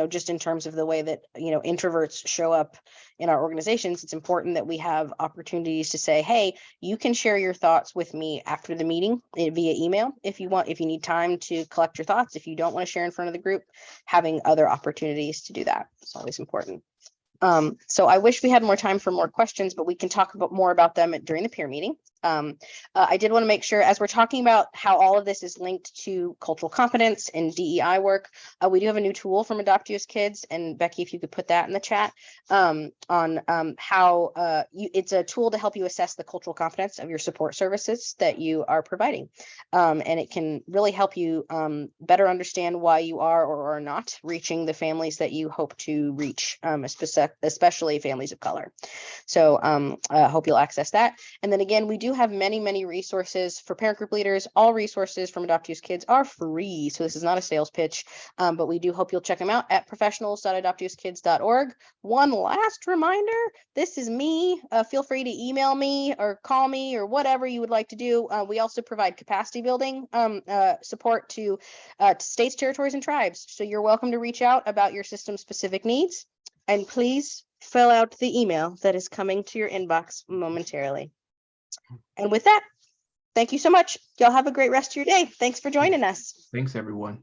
just in terms of the way that, introverts show up in our organizations. It's important that we have opportunities to say, hey, you can share your thoughts with me after the meeting via email if you want, if you need time to collect your thoughts. If you don't want to share in front of the group, having other opportunities to do that is always important. So I wish we had more time for more questions, but we can talk more about them during the peer meeting. I did want to make sure, as we're talking about how all of this is linked to cultural competence and DEI work, we do have a new tool from AdoptUSKids, and Becky, if you could put that in the chat, on how it's a tool to help you assess the cultural competence of your support services that you are providing. And it can really help you better understand why you are or are not reaching the families that you hope to reach, especially families of color. So I hope you'll access that. And then again, we do have many resources for parent group leaders. All resources from AdoptUSKids are free, so this is not a sales pitch, but we do hope you'll check them out at professionals.adoptuskids.org. One last reminder, this is me. Feel free to email me or call me or whatever you would like to do. We also provide capacity building support to states, territories, and tribes. So you're welcome to reach out about your system specific needs, and please fill out the email that is coming to your inbox momentarily. And with that, thank you so much. Y'all have a great rest of your day. Thanks for joining us. Thanks, everyone.